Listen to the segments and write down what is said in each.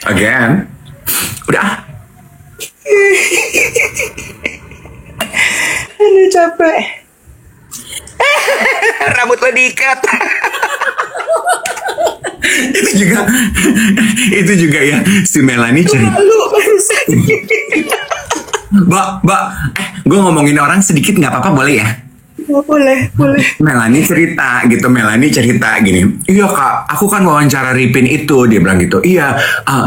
Again. Udah. Aduh capek. Rambut lo diikat. itu juga ya si Melanie cerita. Mbak, gue ngomongin orang sedikit nggak apa-apa boleh ya? Oh, boleh. Melanie cerita gini. Iya kak, aku kan wawancara Ripin itu, dia bilang gitu. Iya,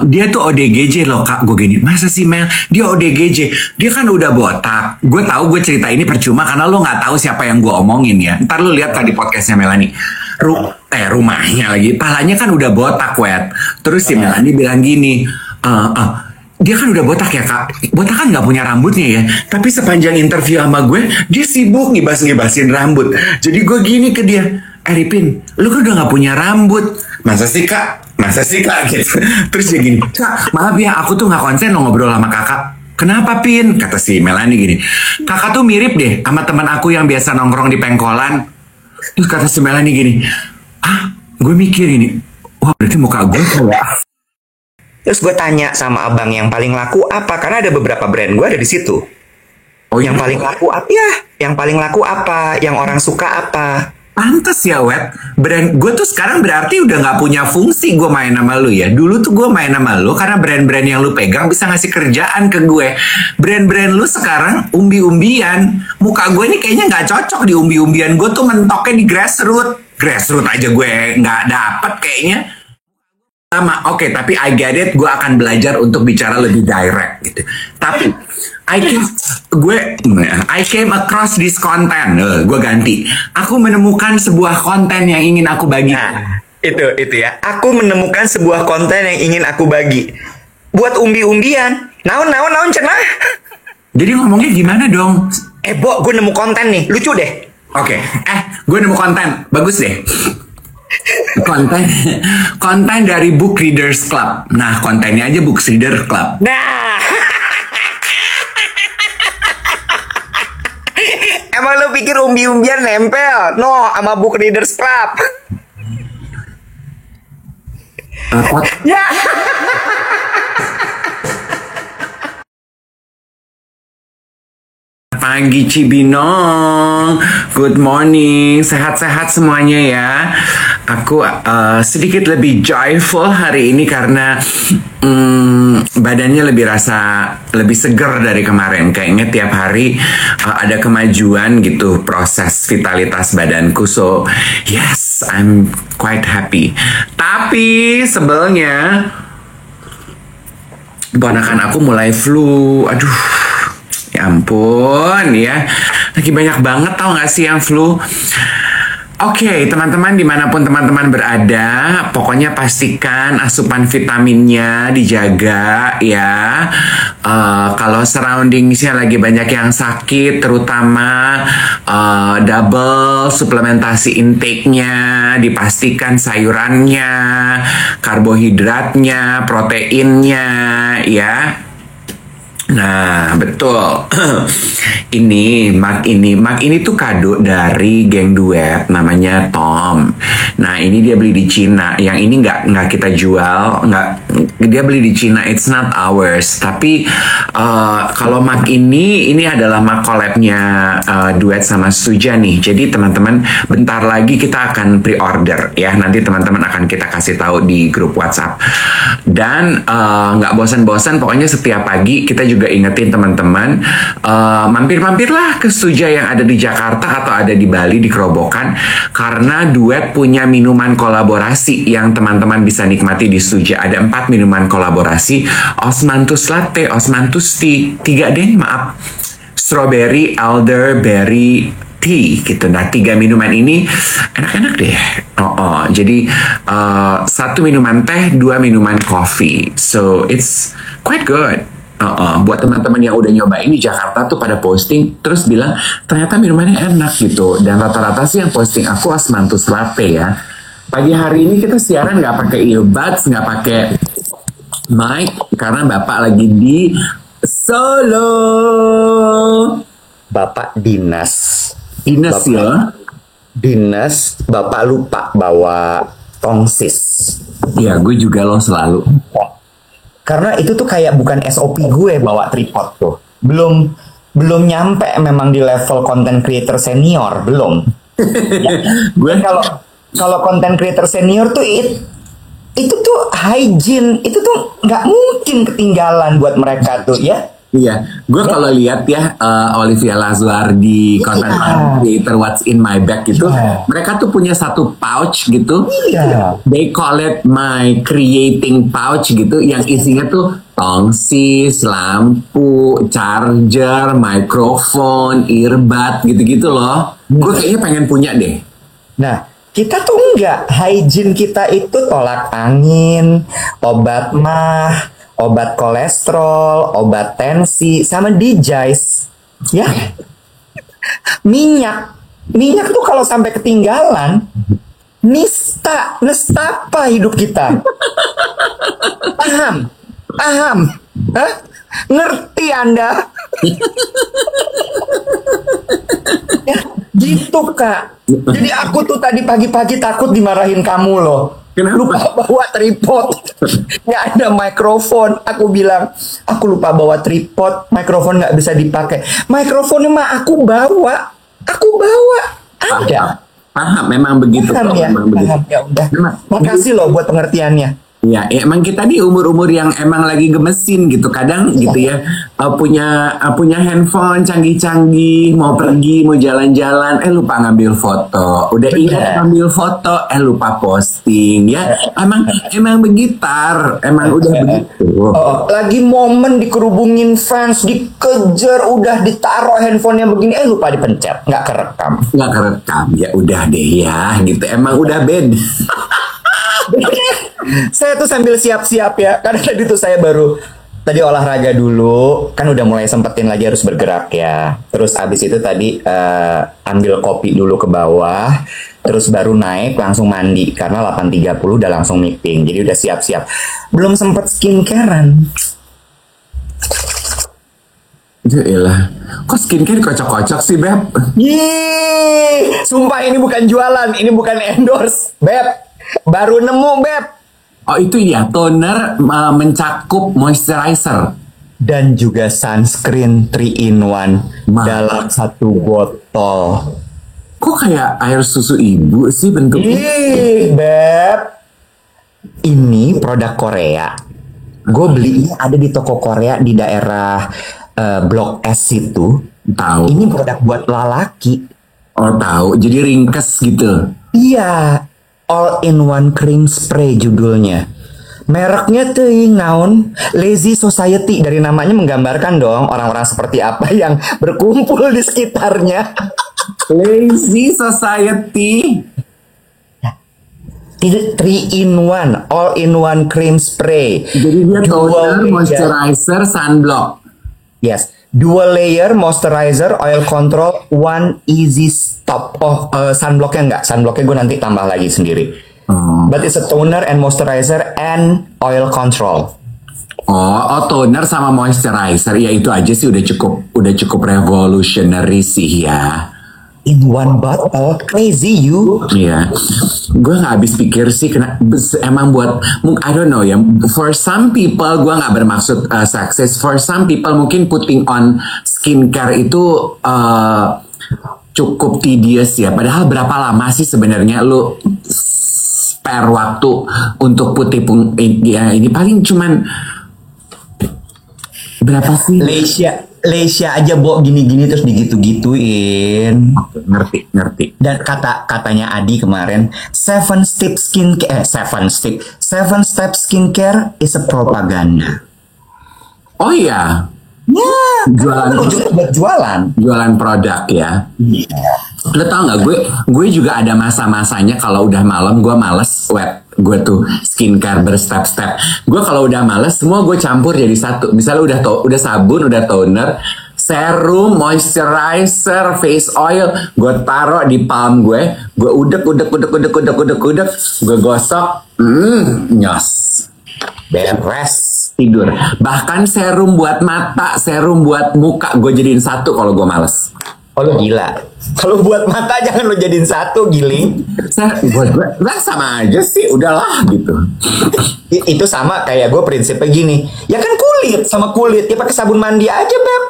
dia tuh ODGJ loh kak. Gue gini, masa sih Mel? Dia ODGJ. Dia kan udah botak. Gue tahu gue cerita ini percuma karena lo nggak tahu siapa yang gue omongin ya. Ntar lo lihat tadi podcastnya Melanie. Rumahnya lagi, palanya kan udah botak wet. Terus si Melanie bilang gini, dia kan udah botak ya kak. Botak kan nggak punya rambutnya ya. Tapi sepanjang interview sama gue, dia sibuk ngibas-ngibasin rambut. Jadi gue gini ke dia, Ripin, lu kan udah nggak punya rambut. Masa sih kak gitu. Terus dia gini, kak maaf ya aku tuh nggak konsen lo ngobrol sama kakak. Kenapa Pin? Kata si Melanie gini, kakak tuh mirip deh sama teman aku yang biasa nongkrong di pengkolan. Terus kata si Melanie gini, gue mikir ini, wah berarti muka gue kayak. Terus gue tanya sama abang yang paling laku apa? Karena ada beberapa brand gue ada di situ. Oh, yang paling laku apa ya? Yang paling laku apa? Yang orang suka apa? Pantes ya wet. Brand gue tuh sekarang berarti udah nggak punya fungsi gue main sama lu ya. Dulu tuh gue main sama lu karena brand-brand yang lu pegang bisa ngasih kerjaan ke gue. Brand-brand lu sekarang umbi-umbian. Muka gue ini kayaknya nggak cocok di umbi-umbian. Gue tuh mentoknya di grassroots aja gue nggak dapet kayaknya. Sama, oke, tapi I get it, gue akan belajar untuk bicara lebih direct gitu. Tapi I came across this content, gue ganti. Aku menemukan sebuah konten yang ingin aku bagi. Nah, itu ya. Aku menemukan sebuah konten yang ingin aku bagi. Buat umbi-umbian. Naon cenah. Jadi ngomongnya gimana dong? Bo, gue nemu konten nih, lucu deh. Oke, gue nemu konten, bagus deh. konten dari Book Readers Club. Nah, kontennya aja Book Readers Club. Nah, emang lo pikir umbi-umbian nempel? No, sama Book Readers Club. Ya. Pagi Cibinong, good morning, sehat-sehat semuanya ya. Aku sedikit lebih joyful hari ini karena badannya lebih seger dari kemarin. Kayaknya tiap hari ada kemajuan gitu proses vitalitas badanku. So yes, I'm quite happy. Tapi sebelnya ponakan aku mulai flu. Aduh. Ya ampun ya, lagi banyak banget tau gak sih yang flu. Oke, teman-teman dimanapun teman-teman berada, pokoknya pastikan asupan vitaminnya dijaga ya. Kalau surroundingsnya lagi banyak yang sakit, terutama double suplementasi intake-nya, dipastikan sayurannya, karbohidratnya, proteinnya ya. Nah, betul. Mark ini tuh kado dari geng duet namanya Tom. Nah, ini dia beli di Cina. Yang ini nggak kita jual, dia beli di Cina. It's not ours. Tapi kalau Mark ini adalah Mark collab-nya duet sama Suja nih. Jadi teman-teman, bentar lagi kita akan pre-order ya. Nanti teman-teman akan kita kasih tahu di grup WhatsApp. Dan nggak bosan-bosan, pokoknya setiap pagi kita juga ingetin teman-teman mampir-mampirlah ke Suja yang ada di Jakarta atau ada di Bali di Kerobokan, karena duet punya minuman kolaborasi yang teman-teman bisa nikmati di Suja. Ada 4 minuman kolaborasi, Osmanthus Latte, Osmanthus Tea, 3 deh maaf, Strawberry, Elderberry Tea gitu. Nah, 3 minuman ini enak-enak deh. Jadi 1 minuman teh, 2 minuman kopi. So it's quite good. Buat teman-teman yang udah nyobain di Jakarta tuh pada posting terus bilang ternyata minumannya enak gitu. Dan rata-rata sih yang posting aku Osmanthus Latte ya. Pagi hari ini kita siaran nggak pakai earbuds, nggak pakai mic karena Bapak lagi di Solo. Bapak dinas ya. Dinas, Bapak lupa bawa tongsis. Iya, gue juga loh selalu. Karena itu tuh kayak bukan SOP gue bawa tripod tuh. Belum nyampe memang di level content creator senior, belum. Ya. Gue Kalau content creator senior tuh itu tuh hygiene, itu tuh nggak mungkin ketinggalan buat mereka tuh ya. Iya, gue kalau lihat ya Olivia Lazar di content creator What's in My Bag gitu, mereka tuh punya satu pouch gitu. Iya. They call it my creating pouch gitu, yang isinya tuh tongsis, lampu, charger, microphone, earbud gitu-gitu loh. Gue kayaknya pengen punya deh. Nah, kita tuh enggak, hygiene kita itu tolak angin, obat mah, obat kolesterol, obat tensi, sama DJs. Ya. Minyak tuh kalau sampai ketinggalan, nestapa hidup kita. Paham? Hah? Ngerti Anda? Ya, gitu Kak. Jadi aku tuh tadi pagi-pagi takut dimarahin kamu loh. Kenapa? Lupa bawa tripod. Nggak ada mikrofon. Aku bilang, aku lupa bawa tripod. Mikrofon nggak bisa dipakai. Mikrofonnya mah aku bawa. Ada. Paham, memang begitu. Paham ya? Memang begitu. Paham, ya udah. Memang- Makasih loh buat pengertiannya. Ya, emang kita di umur-umur yang emang lagi gemesin gitu, kadang gitu ya, punya handphone canggih-canggih, mau pergi, mau jalan-jalan, lupa ngambil foto, udah ingat ngambil foto, lupa posting, ya, emang begitar, emang udah begitu. Oh, lagi momen dikerubungin fans, dikejar, udah ditaruh handphonenya begini, lupa dipencet, nggak kerekam. Nggak kerekam, ya udah deh ya, gitu, emang udah beda. Saya tuh sambil siap-siap ya, karena tadi tuh saya baru tadi olahraga dulu, kan udah mulai sempetin lagi harus bergerak ya. Terus abis itu tadi ambil kopi dulu ke bawah, terus baru naik langsung mandi karena 8.30 udah langsung meeting, jadi udah siap-siap. Belum sempet skincarean. Yaelah, kok skincare kocok-kocok sih, Beb? Yih, sumpah ini bukan jualan, ini bukan endorse, Beb. Baru nemu, Beb. Oh itu ya, toner mencakup moisturizer. Dan juga sunscreen 3-in-1 dalam satu botol. Kok kayak air susu ibu sih bentuknya? Ih, Beb. Ini produk Korea. Gue belinya ada di toko Korea di daerah Blok S itu. Tahu. Ini produk buat lelaki. Oh tahu, jadi ringkes gitu. Iya, all-in-one cream spray judulnya. Mereknya tuh naon, Lazy Society, dari namanya menggambarkan dong orang-orang seperti apa yang berkumpul di sekitarnya. Lazy Society. 3-in-1, all-in-one cream spray. Jadi dia toner, Dual moisturizer, sunblock. Yes, dual layer moisturizer, oil control, one easy stop. Oh, sunblocknya enggak. Sunblocknya gue nanti tambah lagi sendiri. But it's a toner and moisturizer and oil control. Oh, toner sama moisturizer. Ya itu aja sih udah cukup revolutionary sih ya. In one bottle, crazy you. Iya, gue nggak habis pikir sih emang buat I don't know ya. For some people gue nggak bermaksud sexist. For some people mungkin putting on skincare itu cukup tedious ya. Padahal berapa lama sih sebenarnya lu spare waktu untuk putih ya, ini paling cuman berapa sih? Lesia aja gini-gini terus digitu-gituin. Ngerti. Dan katanya Adi kemarin, 7 step skincare is a propaganda. Oh iya. Ya, jualan Produk ya. Iya. Lo tau gak, gue juga ada masa-masanya kalau udah malam gue males gue tuh skincare berstep-step. Gue kalau udah males semua gue campur jadi satu. Misalnya udah sabun, udah toner, serum, moisturizer, face oil, gue taruh di palm gue udek, gue gosok, nyos, beres, tidur. Bahkan serum buat mata, serum buat muka gue jadiin satu kalau gue males. Oh lo gila. Kalau buat mata jangan lo jadiin satu, Giling. Buat gue lah sama aja sih, udahlah gitu. Itu sama kayak gue prinsipnya gini. Ya kan kulit sama kulit, ya pakai sabun mandi aja, Beb.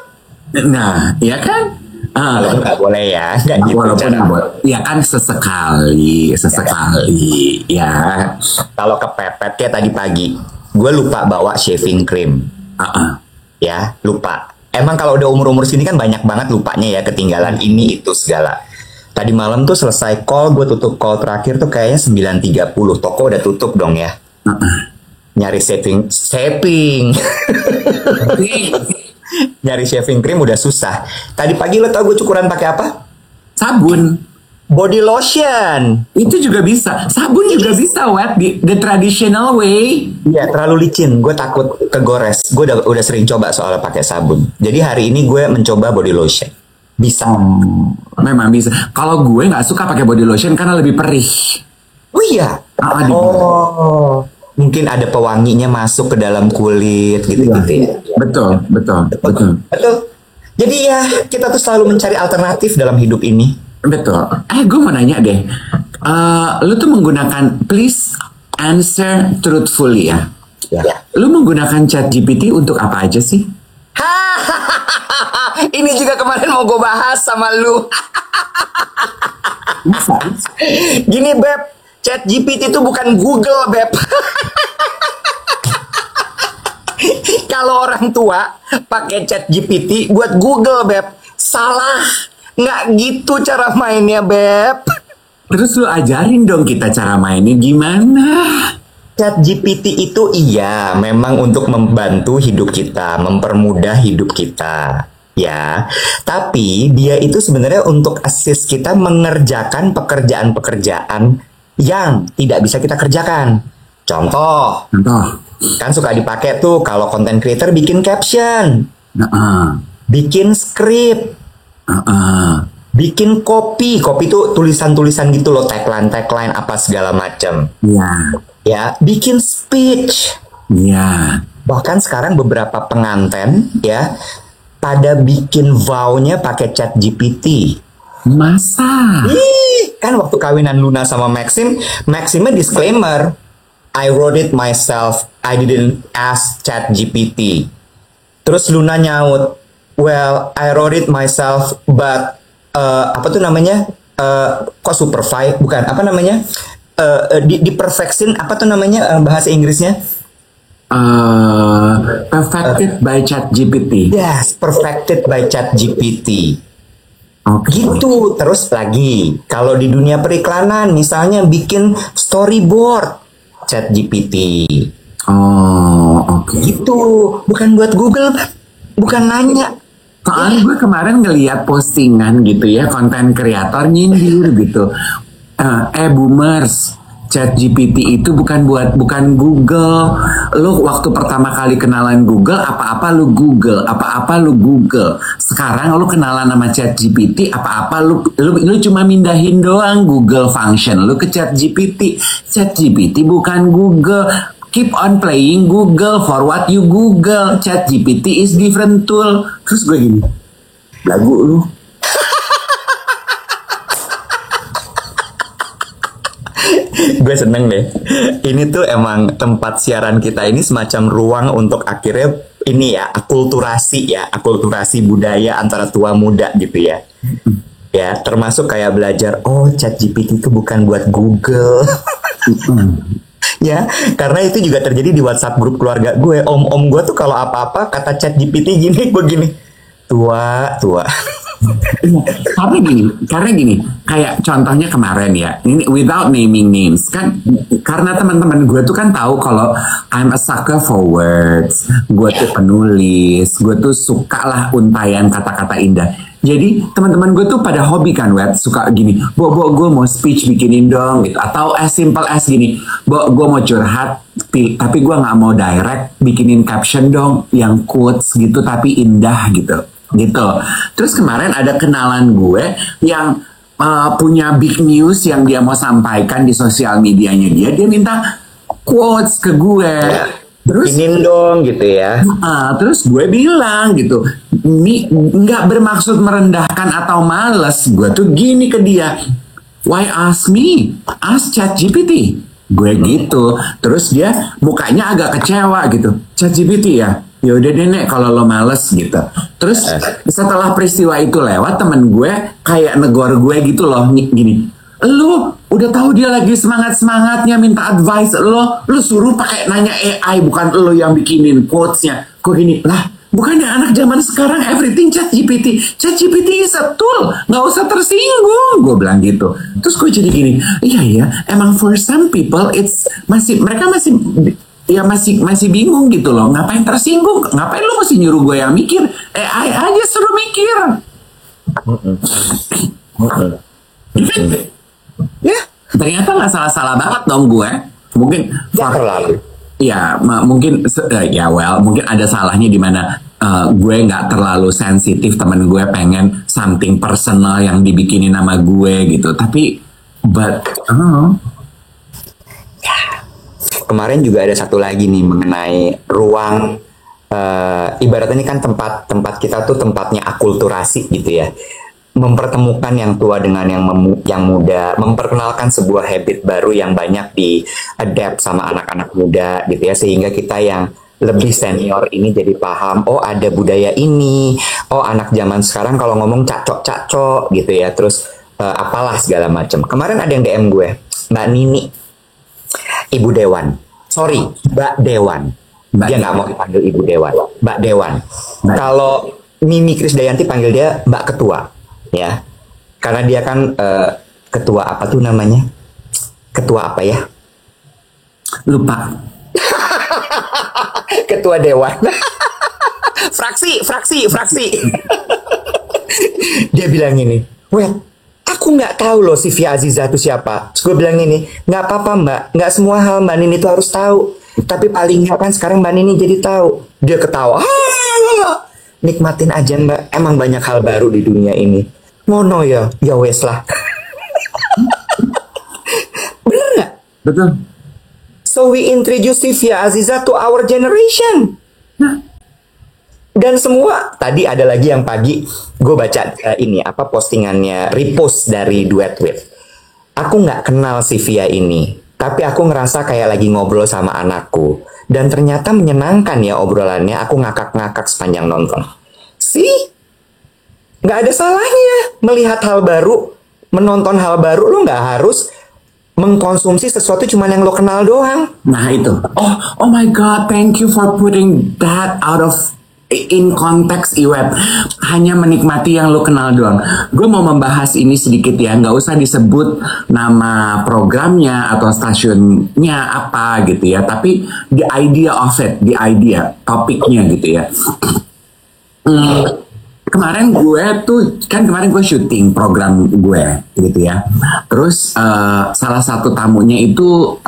Nah, ya kan? Walaupun nggak boleh ya, nggak gitu Walaupun cara. ya kan sesekali, ya. Kalau kepepet kayak tadi pagi, gue lupa bawa shaving cream. Uh-uh. Ya, lupa. Emang kalau udah umur-umur sini kan banyak banget lupanya ya, ketinggalan ini itu segala. Tadi malam tuh selesai call, gue tutup call terakhir tuh kayaknya 9.30. Toko udah tutup dong ya. Nyari shaving. Nyari shaving cream udah susah. Tadi pagi lo tau gue cukuran pakai apa? Sabun. Body lotion. Itu juga bisa. Sabun juga bisa, Wet. The traditional way. Iya, terlalu licin. Gue takut kegores. Gue udah sering coba soal pakai sabun. Jadi hari ini gue mencoba body lotion. Bisa. Memang bisa. Kalau gue nggak suka pakai body lotion karena lebih perih. Oh iya. Oh. Mungkin ada pewanginya masuk ke dalam kulit gitu-gitu ya. Betul. Jadi ya kita tuh selalu mencari alternatif dalam hidup ini. Betul. Gue mau nanya deh. Lu tuh menggunakan, please answer truthfully ya. Ya. Lu menggunakan ChatGPT untuk apa aja sih? Ini juga kemarin mau gue bahas sama lu. Masa? Gini Beb, ChatGPT itu bukan Google Beb. Kalau orang tua pakai ChatGPT buat Google Beb, salah. Nggak gitu cara mainnya Beb. Terus lu ajarin dong kita cara mainnya gimana? ChatGPT itu iya, memang untuk membantu hidup kita, mempermudah hidup kita. Ya, tapi dia itu sebenarnya untuk assist kita mengerjakan pekerjaan-pekerjaan yang tidak bisa kita kerjakan. Contoh, kan suka dipakai tuh kalau content creator bikin caption, bikin skrip, bikin kopi tuh tulisan-tulisan gitu loh, tagline apa segala macam. Ya, bikin speech. Bahkan sekarang beberapa pengantin ya pada bikin vow-nya pakai ChatGPT. Masa? Kan waktu kawinan Luna sama Maximnya disclaimer, I wrote it myself, I didn't ask ChatGPT. Terus Luna nyaut, well, I wrote it myself, but apa tuh namanya? Kok supervise? Bukan, apa namanya? Diperfeksin, apa tuh namanya bahasa Inggrisnya? Perfected by ChatGPT. Yes, perfected by ChatGPT. Okay. Gitu. Terus lagi, kalau di dunia periklanan, misalnya bikin storyboard, ChatGPT. Oke. Gitu. Bukan buat Google, bukan nanya. Soalnya gue kemarin ngeliat postingan gitu ya, konten kreator nyindir gitu. Boomers, ChatGPT itu bukan Google. Lu waktu pertama kali kenalan Google, apa-apa lu Google. Sekarang lu kenalan sama ChatGPT, apa-apa lu cuma mindahin doang Google function lu ke ChatGPT. ChatGPT bukan Google. Keep on playing Google for what you Google. ChatGPT is different tool. Terus gue gini, lagu lu. Gue seneng deh. Ini tuh emang tempat siaran kita ini semacam ruang untuk akhirnya ini ya, akulturasi budaya antara tua muda gitu ya. Ya, termasuk kayak belajar, oh ChatGPT itu bukan buat Google. Ya, karena itu juga terjadi di WhatsApp grup keluarga gue. Om gue tuh kalau apa-apa kata ChatGPT gini, begini. Tua. Karena gini, kayak contohnya kemarin ya, ini without naming names kan, karena teman-teman gue tuh kan tahu kalau I'm a sucker for words, gue tuh penulis, gue tuh suka lah untayan kata-kata indah. Jadi teman-teman gue tuh pada hobi kan, suka gini, Bo gue mau speech bikinin dong gitu, atau as simple as gini, Bo gue mau curhat, tapi gue nggak mau direct, bikinin caption dong yang quotes gitu tapi indah gitu. Terus kemarin ada kenalan gue yang punya big news yang dia mau sampaikan di sosial medianya dia minta quotes ke gue. Terus Bikinin dong gitu ya. terus gue bilang gitu, nggak bermaksud merendahkan atau males. Gue tuh gini ke dia, why ask me? Ask ChatGPT. Gue gitu. Terus dia mukanya agak kecewa gitu. ChatGPT ya? Ya udah deh Nek, kalau lo males gitu. Terus setelah peristiwa itu lewat, temen gue kayak negor gue gitu loh, gini. Lu udah tahu dia lagi semangat-semangatnya minta advice lu suruh pakai nanya AI, bukan lu yang bikinin quotes-nya. Kok gini, lah bukannya anak zaman sekarang everything ChatGPT. ChatGPT is a tool, nggak usah tersinggung. Gue bilang gitu. Terus gue jadi gini, iya ya, emang for some people mereka masih bingung gitu loh. Ngapain tersinggung? Ngapain lu mesti nyuruh gue yang mikir? AI aja suruh mikir. Ya, ternyata nggak salah-salah banget dong gue. Mungkin Terlalu. ya mungkin mungkin ada salahnya di mana gue nggak terlalu sensitif. Temen gue pengen something personal yang dibikinin nama gue gitu. Tapi Kemarin juga ada satu lagi nih mengenai ruang, ibaratnya ini kan tempat kita tuh tempatnya akulturasi gitu ya, mempertemukan yang tua dengan yang muda, memperkenalkan sebuah habit baru yang banyak di adapt sama anak-anak muda gitu ya, sehingga kita yang lebih senior ini jadi paham, oh ada budaya ini, oh anak zaman sekarang kalau ngomong cacok-cacok gitu ya, terus apalah segala macam. Kemarin ada yang DM gue, Mbak Nini, Ibu Dewan, sorry, Mbak Dewan, dia nggak mau dipanggil Ibu Dewan, Mbak Dewan. Kalau Mimi Krisdayanti panggil dia Mbak Ketua. Ya, karena dia kan ketua apa tuh namanya? Ketua apa ya? lupa. Ketua Dewan. fraksi. Dia bilang ini, aku nggak tahu loh si Via Aziza itu siapa. Terus gue bilang ini, nggak apa-apa Mbak, nggak semua hal Mbak Nini itu harus tahu. Tapi paling nggak kan sekarang Mbak Nini jadi tahu. Dia ketawa. Nikmatin aja Mbak, emang banyak hal baru di dunia ini. Ngono ya wes lah. Bener nggak? Betul. So we introduce Via Aziza to our generation. Dan semua, tadi ada lagi yang pagi gue baca postingannya, repost dari Duet With. Aku nggak kenal si Via ini, tapi aku ngerasa kayak lagi ngobrol sama anakku. Dan ternyata menyenangkan ya obrolannya, aku ngakak-ngakak sepanjang nonton. Nggak ada salahnya melihat hal baru, menonton hal baru. Lo nggak harus mengkonsumsi sesuatu cuma yang lo kenal doang. Nah itu. Oh my God, thank you for putting that out of in context, Iweb. Hanya menikmati yang lo kenal doang. Gue mau membahas ini sedikit ya, nggak usah disebut nama programnya atau stasiunnya apa gitu ya, tapi the idea of it, topiknya gitu ya. Kemarin gue syuting program gue gitu ya. Terus salah satu tamunya itu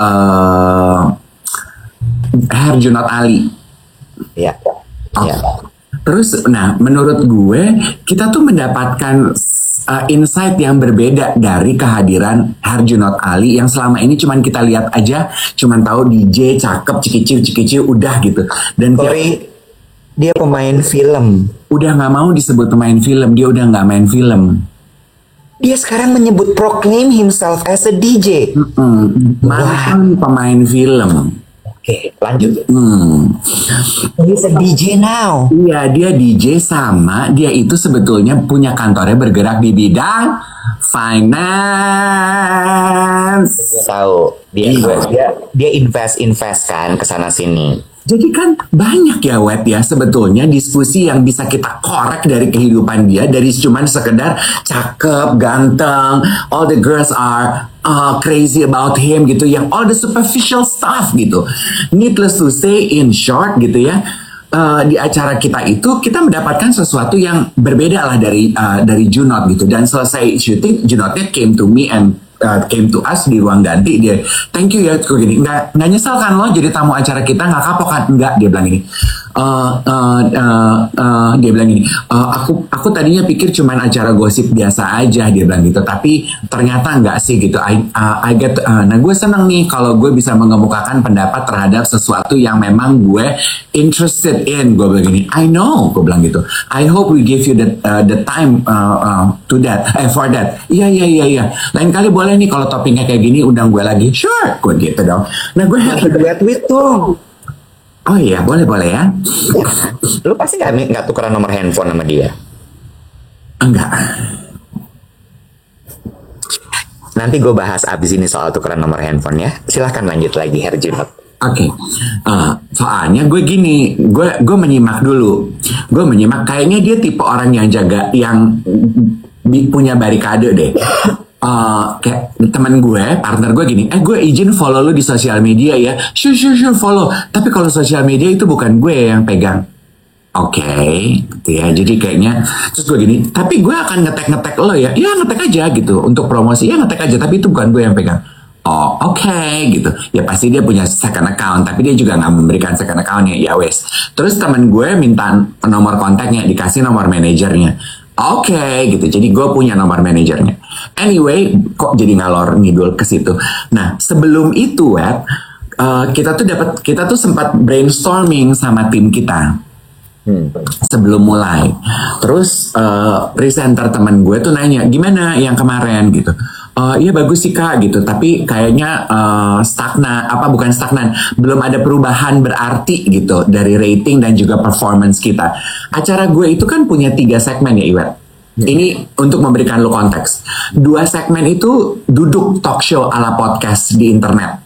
Herjunot Ali. Ya. Terus, menurut gue kita tuh mendapatkan insight yang berbeda dari kehadiran Herjunot Ali yang selama ini cuman kita lihat aja, cuman tahu DJ cakep, cikicil udah gitu. Dan dia pemain film. Udah nggak mau disebut pemain film, dia udah nggak main film. Dia sekarang proclaim himself as a DJ. Mantan pemain film. Oke, lanjut. He's a DJ now. Iya, dia DJ sama dia itu sebetulnya punya kantornya bergerak di bidang finance. Tahu, dia invest kan ke sana sini. Jadi kan banyak ya Web ya sebetulnya diskusi yang bisa kita korek dari kehidupan dia, dari cuman sekedar cakep, ganteng, all the girls are crazy about him gitu, yang all the superficial stuff gitu. Needless to say, in short gitu ya, di acara kita itu kita mendapatkan sesuatu yang berbeda lah dari Junot gitu. Dan selesai syuting, Junotnya came to me and came to us di ruang ganti. Dia thank you ya, kok gini, nggak nyesel kan lo jadi tamu acara kita, nggak kapok kan? Nggak, dia bilang gini, Dia bilang gini, aku tadinya pikir cuman acara gosip biasa aja, dia bilang gitu, tapi ternyata enggak sih gitu. Nah gue seneng nih kalau gue bisa mengemukakan pendapat terhadap sesuatu yang memang gue interested in. Gue bilang gini, I know, gue bilang gitu. I hope we give you the time to that, for that. Iya. Lain kali boleh nih kalau topiknya kayak gini undang gue lagi. Sure, gue gitu dong. Nah gue happy. Duit tuh. Oh iya, boleh ya. Lu pasti nggak tukeran nomor handphone sama dia? Enggak. Nanti gue bahas abis ini soal tukeran nomor handphone ya. Silahkan lanjut lagi, Herjunot. Oke, soalnya gue gini, gue menyimak dulu. Gue menyimak, kayaknya dia tipe orang yang jaga, yang punya barikade deh. Kayak teman gue, partner gue gini, gue izin follow lu di sosial media ya, sure follow, tapi kalau sosial media itu bukan gue yang pegang. Oke, gitu ya. Jadi kayaknya, terus gue gini, tapi gue akan ngetek lo ya ngetek aja gitu, untuk promosi ya ngetek aja, tapi itu bukan gue yang pegang. Oh oke, gitu ya, pasti dia punya second account, tapi dia juga nggak memberikan second accountnya, ya wes. Terus teman gue minta nomor kontaknya, dikasih nomor manajernya. Oke, gitu. Jadi gue punya nomor manajernya. Anyway, kok jadi ngalor ngidul ke situ. Nah, sebelum itu kita tuh sempat brainstorming sama tim kita. Sebelum mulai. Terus presenter teman gue tuh nanya, gimana yang kemarin gitu. Iya bagus sih kak gitu, tapi kayaknya bukan stagnan, belum ada perubahan berarti gitu dari rating dan juga performance kita. Acara gue itu kan punya 3 segmen ya Iwet. Ini untuk memberikan lo konteks. 2 segmen itu duduk talk show ala podcast di internet.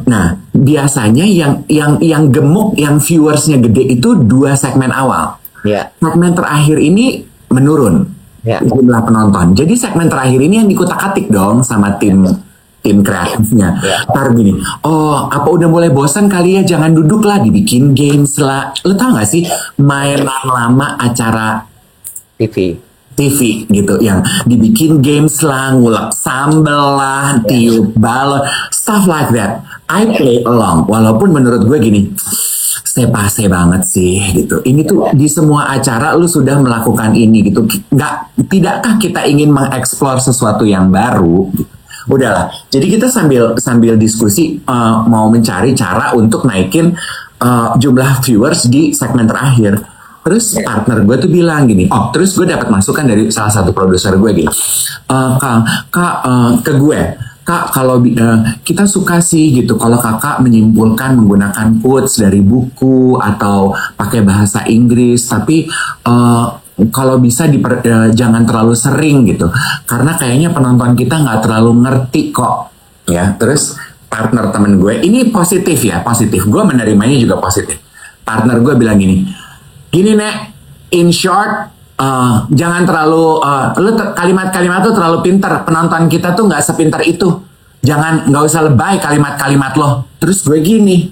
Nah biasanya yang gemuk, yang viewersnya gede itu 2 segmen awal. Segmen terakhir ini menurun. Jumlah penonton. Jadi segmen terakhir ini yang dikutak-atik dong sama tim kreatifnya. Ntar gini, apa udah mulai bosan kali ya, jangan duduk lah, dibikin games lah. Lo tau gak sih mainan lama acara TV gitu, yang dibikin games lah, ngulek sambel lah, tiup balon, stuff like that. I play along, walaupun menurut gue gini, sepase banget sih gitu. Ini tuh di semua acara lu sudah melakukan ini gitu. Tidakkah kita ingin mengeksplor sesuatu yang baru? Gitu. Udahlah. Jadi kita sambil diskusi mau mencari cara untuk naikin jumlah viewers di segmen terakhir. Terus partner gue tuh bilang gini, terus gue dapat masukan dari salah satu produser gue gini, ke gue. Kak, kalau kita suka sih gitu kalau kakak menyimpulkan menggunakan quotes dari buku atau pakai bahasa Inggris, tapi kalau bisa jangan terlalu sering gitu, karena kayaknya penonton kita nggak terlalu ngerti kok ya. Terus partner temen gue ini positif, gue menerimanya juga positif. Partner gue bilang gini Nek, in short, jangan terlalu kalimat-kalimat tuh terlalu pinter, penonton kita tuh nggak sepinter itu, nggak usah lebay kalimat-kalimat lo. Terus gue gini,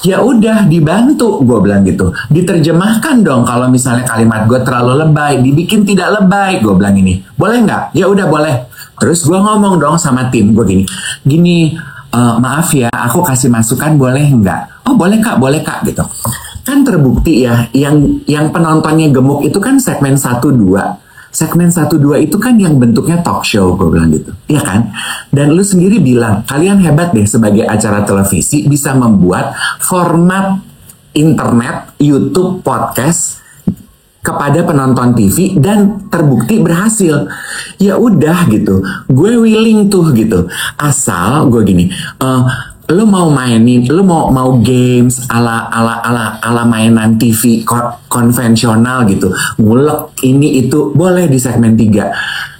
ya udah dibantu, gue bilang gitu, diterjemahkan dong kalau misalnya kalimat gue terlalu lebay, dibikin tidak lebay, gue bilang ini, boleh nggak? Ya udah boleh. Terus gue ngomong dong sama tim gue gini, maaf ya, aku kasih masukan boleh nggak? Oh boleh kak gitu. Kan terbukti ya, yang penontonnya gemuk itu kan segmen 1-2. Segmen 1-2 itu kan yang bentuknya talk show, gue bilang gitu. Iya kan? Dan lu sendiri bilang, kalian hebat deh sebagai acara televisi bisa membuat format internet, YouTube, podcast kepada penonton TV dan terbukti berhasil. Ya udah gitu, gue willing tuh gitu. Asal gue gini, lu mau mainin, lu mau games ala mainan TV konvensional gitu, ngulek ini itu boleh di segmen 3.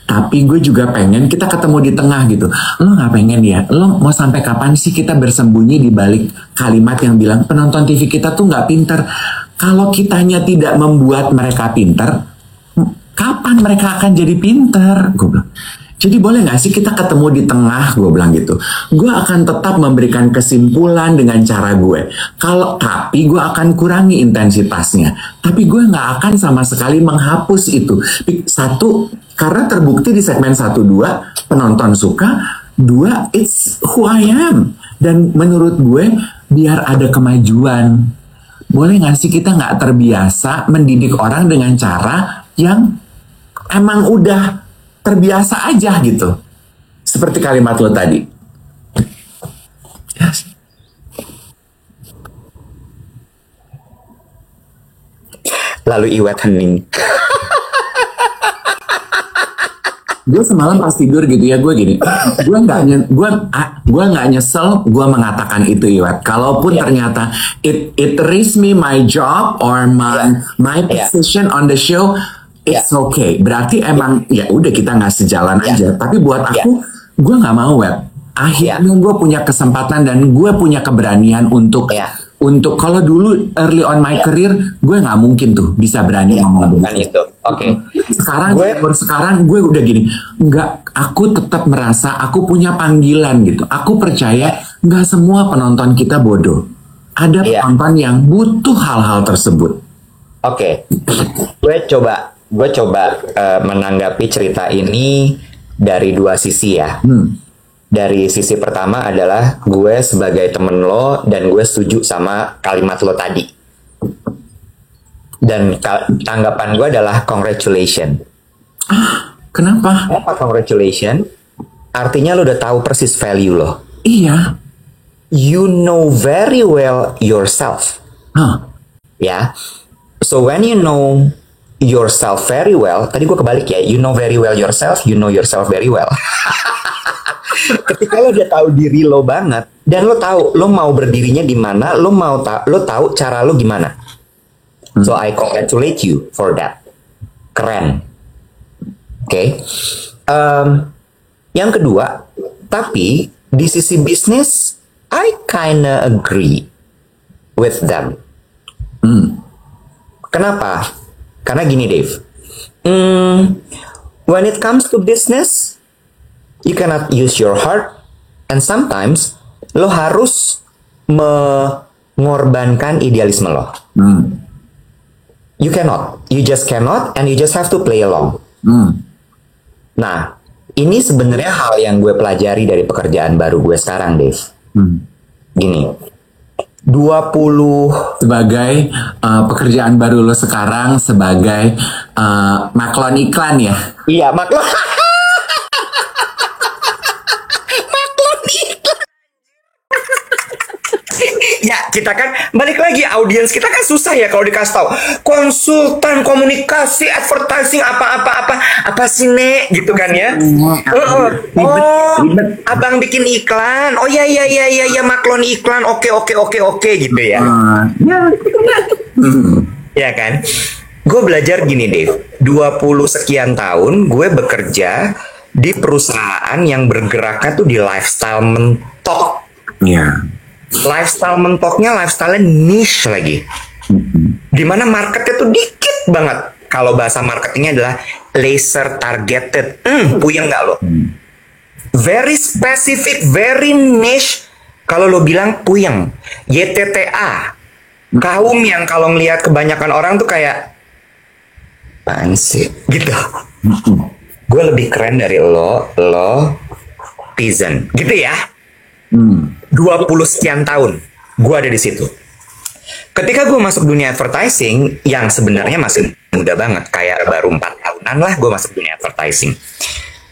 Tapi gue juga pengen kita ketemu di tengah gitu. Lo nggak pengen ya? Lo mau sampai kapan sih kita bersembunyi di balik kalimat yang bilang penonton TV kita tuh nggak pinter? Kalau kitanya tidak membuat mereka pinter, kapan mereka akan jadi pinter? Gue bilang. Jadi boleh gak sih kita ketemu di tengah, gue bilang gitu. Gue akan tetap memberikan kesimpulan dengan cara gue. Tapi gue akan kurangi intensitasnya. Tapi gue gak akan sama sekali menghapus itu. 1, karena terbukti di segmen 1-2 penonton suka. 2, it's who I am. Dan menurut gue biar ada kemajuan. Boleh nggak sih kita nggak terbiasa mendidik orang dengan cara yang emang udah terbiasa aja gitu. Seperti kalimat lo tadi. Yes. Lalu Iwet hening. Gue semalam pas tidur gitu ya, gue gini, gue nggak nyesel gue mengatakan itu, Iwet. Kalaupun ternyata it risks me my job or my position on the show, it's okay. Berarti emang ya udah kita nggak sejalan aja. Tapi buat aku, gue nggak mau, Wet. Akhirnya gue punya kesempatan dan gue punya keberanian untuk kalau dulu early on my career, gue nggak mungkin tuh bisa berani ngomong itu. Oke. Sekarang gue udah gini, nggak, aku tetap merasa aku punya panggilan gitu. Aku percaya nggak semua penonton kita bodoh. Ada penonton yang butuh hal-hal tersebut. Oke. Gue coba menanggapi cerita ini dari dua sisi ya. Dari sisi pertama adalah gue sebagai temen lo dan gue setuju sama kalimat lo tadi. Dan tanggapan gue adalah congratulations. Kenapa? Apa congratulations? Artinya lo udah tahu persis value lo. Iya. You know very well yourself. Ya. So when you know yourself very well, tadi gue kebalik ya. You know very well yourself, you know yourself very well. Ketika lo udah tahu diri lo banget dan lo tahu lo mau berdirinya di mana, lo tahu cara lo gimana. So I congratulate you for that. Keren. Oke. Yang kedua, tapi di sisi bisnis I kinda agree with them. Kenapa? Karena gini, Dave. When it comes to business, you cannot use your heart, and sometimes lo harus mengorbankan idealisme lo. You cannot, you just cannot, and you just have to play along. Nah, ini sebenarnya hal yang gue pelajari dari pekerjaan baru gue sekarang, Dave. Gini, 20 sebagai pekerjaan baru lo sekarang sebagai maklon iklan ya? Iya, maklon. Ya, kita kan balik lagi, audiens kita kan susah ya kalau dikasih tahu konsultan komunikasi advertising apa sih Nek gitu kan ya. Abang bikin iklan. Oh ya maklon iklan. Oke gitu ya. Ya kan? Gue belajar gini, Dave. 20 sekian tahun gue bekerja di perusahaan yang bergeraknya tuh di lifestyle mentok. Iya. Lifestyle mentoknya lifestyle niche lagi. Dimana marketnya tuh dikit banget. Kalau bahasa marketingnya adalah laser targeted. Puyeng nggak lo? Very specific, very niche. Kalau lo bilang puyeng. YTTA. Kaum yang kalau ngelihat kebanyakan orang tuh kayak apaan sih? Gitu. Gue lebih keren dari lo peasant. Gitu ya. 20 sekian tahun gue ada di situ. Ketika gue masuk dunia advertising yang sebenarnya masih muda banget, kayak baru 4 tahunan lah gue masuk dunia advertising.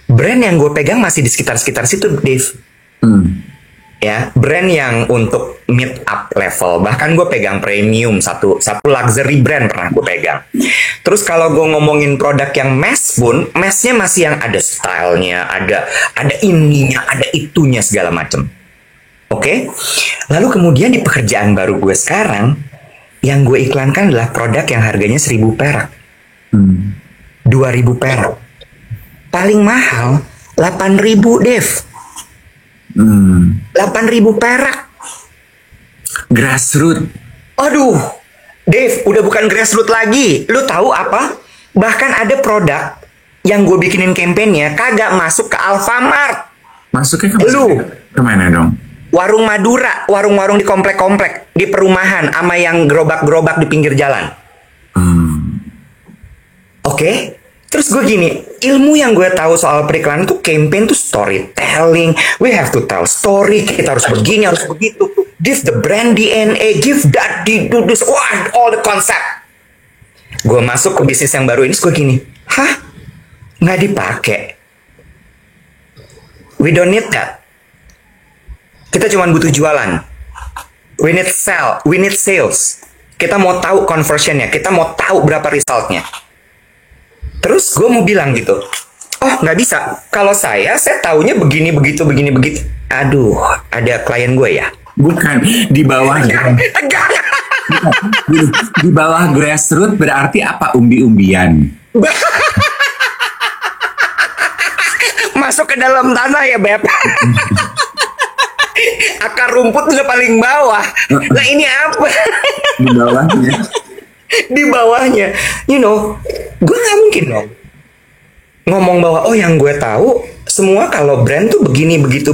Brand yang gue pegang masih di sekitar situ, Dave. Ya, brand yang untuk mid up level, bahkan gue pegang premium, satu luxury brand pernah gue pegang. Terus kalau gue ngomongin produk yang mass pun, massnya masih yang ada stylenya, ada ininya, ada itunya segala macem. Oke, lalu kemudian di pekerjaan baru gue sekarang, yang gue iklankan adalah produk yang harganya 1.000 perak, 2.000 perak, paling mahal 8.000, Dev. 8.000 perak. Grassroots. Aduh, Dev, udah bukan grassroots lagi. Lu tahu apa? Bahkan ada produk yang gue bikinin kampanyenya kagak masuk ke Alfamart. Masuknya kemana dong? Warung Madura, warung-warung di komplek-komplek, di perumahan, sama yang gerobak-gerobak di pinggir jalan. Oke? Terus gue gini, ilmu yang gue tahu soal periklanan tuh campaign tuh storytelling. We have to tell story, kita harus begini, harus begitu. give the brand DNA, give that, do this, wah, all the concept. Gue masuk ke bisnis yang baru ini, gue gini, hah? Nggak dipakai. We don't need that. Kita cuma butuh jualan. We need sales. Kita mau tahu conversionnya, kita mau tahu berapa resultnya. Terus gue mau bilang gitu, oh nggak bisa. Kalau saya taunya begini, begitu. Aduh, ada klien gue ya? Bukan, di bawahnya. Di bawah grassroots berarti apa? Umbi-umbian. Masuk ke dalam tanah ya, Beb. Akar rumput udah paling bawah. Nah ini apa? Di bawahnya. Di bawahnya. You know, gue nggak mungkin dong ngomong bahwa oh yang gue tahu semua kalau brand tuh begini begitu.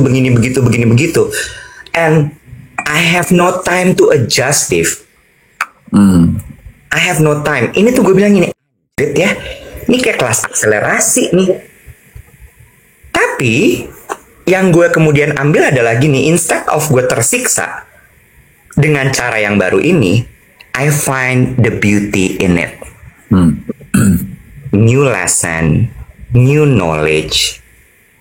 And I have no time to adjust, Steve. I have no time. Ini tuh gue bilang gini, ya, ini kayak kelas akselerasi nih. Tapi yang gue kemudian ambil adalah gini, instead of gue tersiksa dengan cara yang baru ini, I find the beauty in it. New lesson, new knowledge,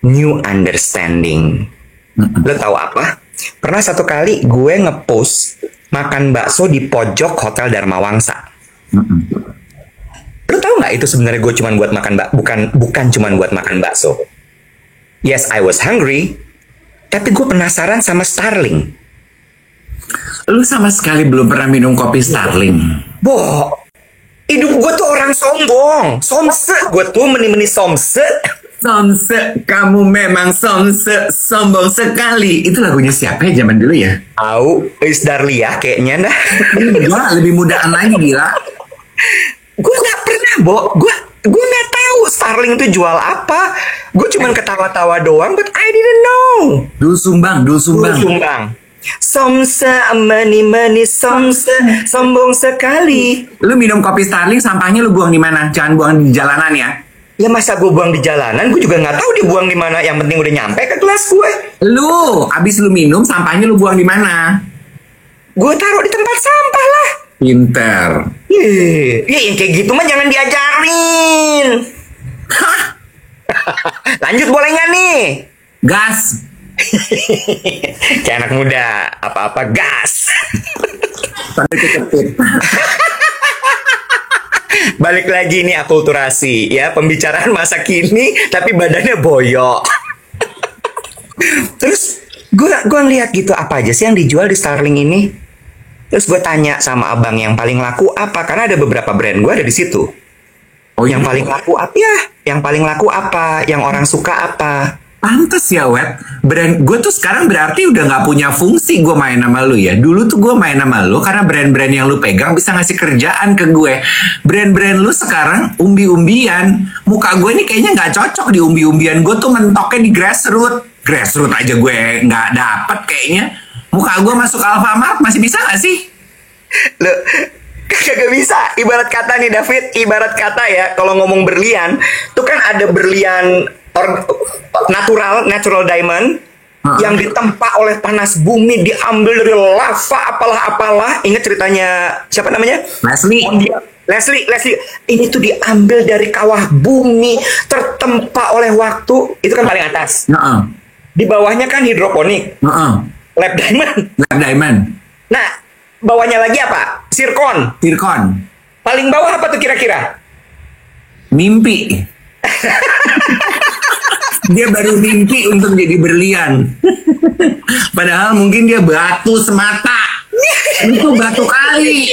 new understanding. Lo tahu apa? Pernah satu kali gue nge-post makan bakso di pojok Hotel Dharma Wangsa. Lo tahu nggak itu sebenarnya gue cuma buat makan bukan cuma buat makan bakso. Yes, I was hungry, tapi gue penasaran sama Starling. Lu sama sekali belum pernah minum kopi Starling. Boh, hidup gue tuh orang sombong. Somse, gue tuh meni-meni somse. Somse, kamu memang somse, sombong sekali. Itu lagunya siapa ya zaman dulu ya? Tahu, Is Darlia kayaknya dah. Gila, lebih mudaan lagi gila. Gue nggak pernah, gue nggak tahu Starling itu jual apa. Gue cuman ketawa-tawa doang, but I didn't know. Dul sumbang. Somse, meni somse, sombong sekali. Lu minum kopi Starling, sampahnya lu buang di mana? Jangan buang di jalanan ya. Ya masa gue buang di jalanan, gue juga nggak tahu dibuang di mana. Yang penting udah nyampe ke kelas gue. Abis lu minum, sampahnya lu buang di mana? Gue taruh di tempat sampah lah. Pinter. Ya yang kayak gitu mah jangan diajarin. Lanjut boleh nggak nih? Gas. Kayak anak muda, apa-apa gas. Sampai kecepit. Balik lagi nih akulturasi ya, pembicaraan masa kini tapi badannya boyok. Terus gue ngeliat gitu, apa aja sih yang dijual di Starling ini. Terus gue tanya sama abang yang paling laku apa, karena ada beberapa brand gue ada di situ. Oh, yang paling laku apa ya? Yang paling laku apa? Yang orang suka apa? Pantes ya, Wet. Brand gue tuh sekarang berarti udah nggak punya fungsi gue main sama lu ya. Dulu tuh gue main sama lu karena brand-brand yang lu pegang bisa ngasih kerjaan ke gue. Brand-brand lu sekarang umbi-umbian. Muka gue ini kayaknya nggak cocok di umbi-umbian. Gue tuh mentoknya di grassroots. Grassroots aja gue nggak dapet kayaknya. Muka gue masuk Alfamart masih bisa nggak sih? Lo kagak bisa. Ibarat kata nih David, ibarat kata ya, kalau ngomong berlian, tuh kan ada berlian natural diamond yang ditempa oleh panas bumi, diambil dari lava apalah. Ingat ceritanya siapa namanya? Leslie. Ini tuh diambil dari kawah bumi, tertempa oleh waktu. Itu kan paling atas. Di bawahnya kan hidroponik. Lab diamond. Nah, bawahnya lagi apa? Zircon. Paling bawah apa tuh kira-kira? Mimpi. Dia baru mimpi untuk jadi berlian. Padahal mungkin dia batu semata. Itu batu kali.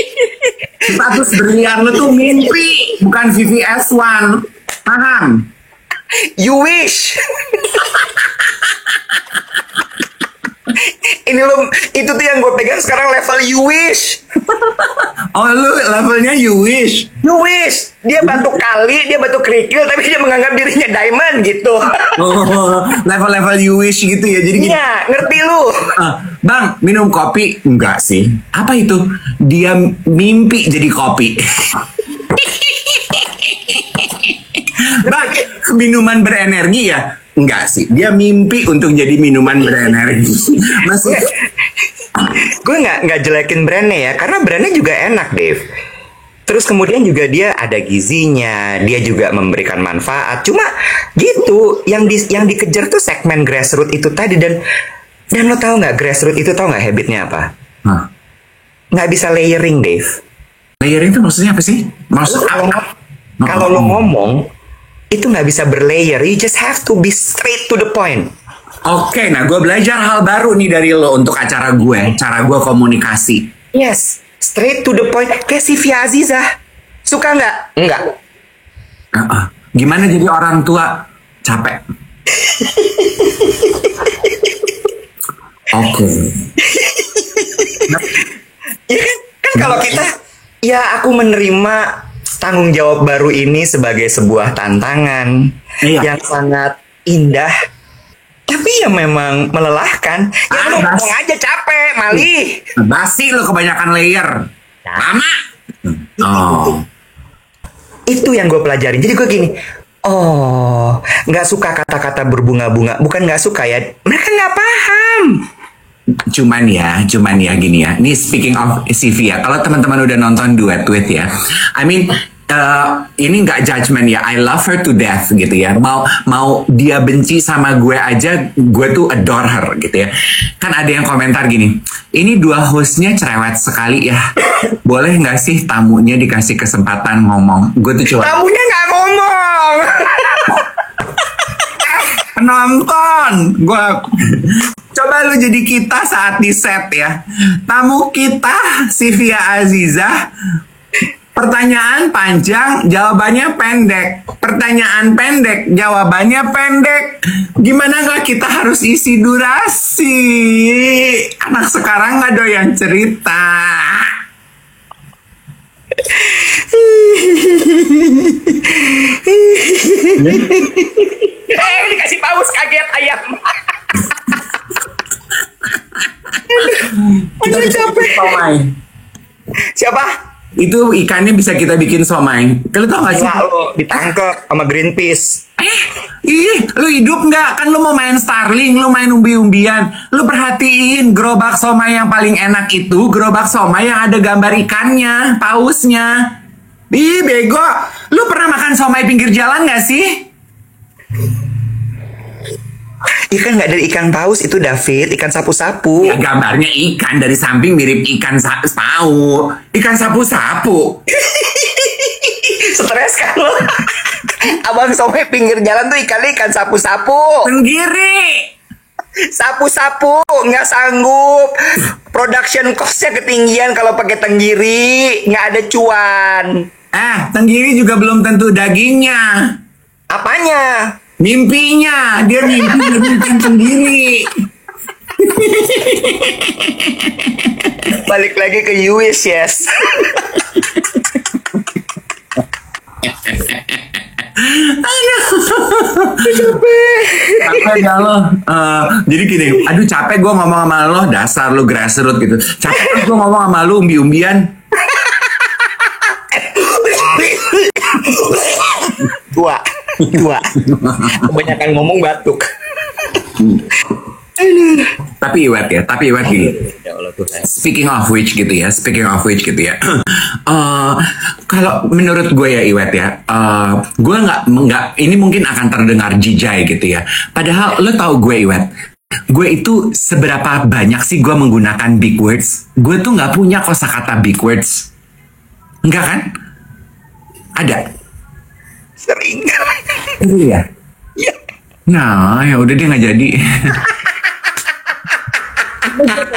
Status berlian lu tuh mimpi, bukan VVS1. Paham? You wish. Ini lo, itu tuh yang gue pegang sekarang level you wish. Oh, lu levelnya you wish. Dia batu kali, dia batu kerikil, tapi dia menganggap dirinya diamond gitu. Oh, level you wish gitu ya. Jadi iya, ngerti lu. Bang, minum kopi? Enggak sih. Apa itu? Dia mimpi jadi kopi. Bang, minuman berenergi ya? Enggak sih. Dia mimpi untuk jadi minuman berenergi. Maksudnya gue nggak jelekin brandnya ya, karena brandnya juga enak, Dave. Terus kemudian juga dia ada gizinya, dia juga memberikan manfaat. Cuma gitu, yang dikejar tuh segmen grassroots itu tadi. Dan lo tahu nggak grassroots itu, tahu nggak habitnya apa? Nggak bisa layering, Dave. Layering itu maksudnya apa sih? Kalau lo ngomong itu nggak bisa berlayer. You just have to be straight to the point. Oke, nah gue belajar hal baru nih dari lo untuk acara gue, cara gue komunikasi. Yes, straight to the point. Kayak si Via Aziza. Suka nggak? Enggak. Gimana jadi orang tua capek? Oke. Ya kan kalau kita, ya aku menerima tanggung jawab baru ini sebagai sebuah tantangan yang sangat indah. Tapi ya memang melelahkan. Ya lu ngomong aja capek, Mali. Basi lo kebanyakan layer. Lama. Itu yang gue pelajarin. Jadi gue gini, nggak suka kata-kata berbunga-bunga. Bukan nggak suka ya, mereka nggak paham. Cuman ya gini ya. Ini speaking of Sivia, kalau teman-teman udah nonton Duet With ya, I mean ini nggak judgment ya, I love her to death gitu ya. Mau dia benci sama gue aja, gue tuh adore her gitu ya. Kan ada yang komentar gini, ini dua hostnya cerewet sekali ya. Boleh nggak sih tamunya dikasih kesempatan ngomong? Gue tuh coba. Tamunya nggak ngomong. Penonton, gue coba lu jadi kita saat di set ya. Tamu kita Sivia Aziza, pertanyaan panjang, jawabannya pendek. Pertanyaan pendek, jawabannya pendek. Gimana gak kita harus isi durasi? Anak sekarang gak doyan cerita. Dikasih paus kaget ayam. Kita bisa bikin somai. Siapa? Itu ikannya bisa kita bikin somai. Lu tau gak sih? Lo ditangkap sama Greenpeace. Lu hidup nggak? Kan lu mau main Starling, lu main umbi-umbian. Lu perhatiin gerobak somai yang paling enak itu gerobak somai yang ada gambar ikannya, pausnya. Ih, bego. Lu pernah makan somai pinggir jalan nggak sih? Ikan nggak dari ikan paus itu, David, ikan sapu-sapu. Ya, gambarnya ikan dari samping mirip ikan paus. Ikan sapu-sapu. Stres kan lo? Abang somai pinggir jalan tuh ikannya ikan sapu-sapu. Tenggiri. Sapu-sapu nggak sanggup. Production cost-nya ketinggian kalau pakai tenggiri, nggak ada cuan. Tenggiri juga belum tentu dagingnya. Apanya? Mimpinya, dia mimpi jadi ikan tenggiri. Balik lagi ke US, yes. Capek ya lo. Jadi gini, aduh capek gue ngomong sama lo, dasar lo grassroots gitu. Capek gue ngomong sama lo umbi-umbian. Tua. Kebanyakan ngomong batuk. Tapi Iwet gini. Speaking of which gitu ya. Kalau menurut gue ya Iwet ya, gue nggak ini mungkin akan terdengar jijai gitu ya. Padahal lo tau gue Iwet, gue itu seberapa banyak sih gue menggunakan big words? Gue tuh nggak punya kosakata big words. Enggak kan? Ada. Sering. Iya. Iya. Nah, ya udah dia nggak jadi.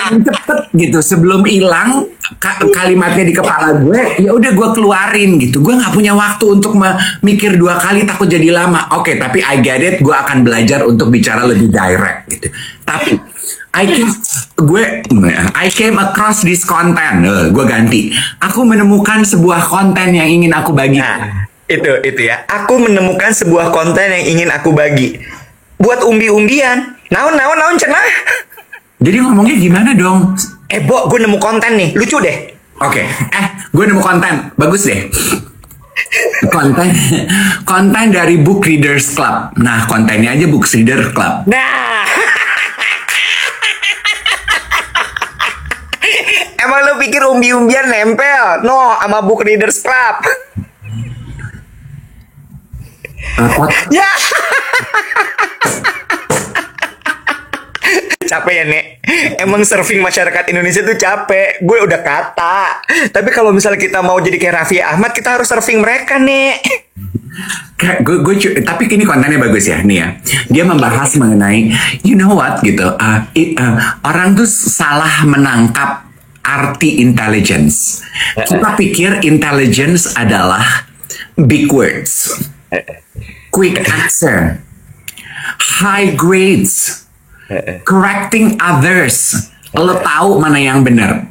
Cepet gitu sebelum hilang kalimatnya di kepala gue, ya udah gue keluarin gitu. Gue nggak punya waktu untuk mikir dua kali, takut jadi lama. Oke, tapi I get it. Gue akan belajar untuk bicara lebih direct gitu. Tapi I came across this content. Gue ganti. Aku menemukan sebuah konten yang ingin aku bagi. Nah, itu ya. Aku menemukan sebuah konten yang ingin aku bagi. Buat umbi-umbian. Naon cenah. Jadi ngomongnya gimana dong? Bo, gue nemu konten nih. Lucu deh. Oke. Gue nemu konten. Bagus deh. Konten dari Book Readers Club. Nah, kontennya aja Book Readers Club. Nah. Emang lu pikir umbi-umbian nempel? No, sama Book Readers Club. Ya. Capek ya, Nek. Emang surfing masyarakat Indonesia tuh capek. Gue udah kata. Tapi kalau misalnya kita mau jadi kayak Raffi Ahmad, kita harus surfing mereka, Nek. Tapi ini kontennya bagus ya, nih ya. Dia membahas mengenai, you know what, gitu. Orang tuh salah menangkap arti intelligence. Kita pikir intelligence adalah big words, quick answer, high grades, correcting others. Lo tahu mana yang benar.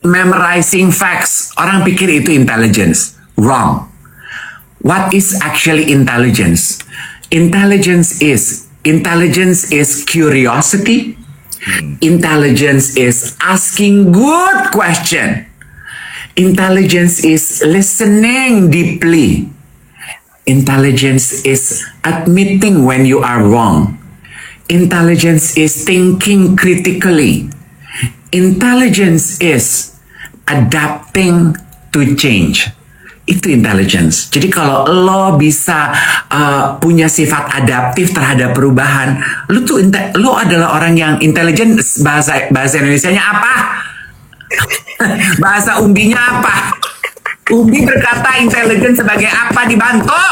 Memorizing facts. Orang pikir itu intelligence. Wrong. What is actually intelligence? Intelligence is curiosity. Intelligence is asking good question. Intelligence is listening deeply. Intelligence is admitting when you are wrong. Intelligence is thinking critically. Intelligence is adapting to change. Itu intelligence. Jadi kalau lo bisa punya sifat adaptif terhadap perubahan, lo adalah orang yang intelijen. Bahasa Indonesianya apa? Bahasa umbinya apa? Umbi berkata intelijen sebagai apa di Banto?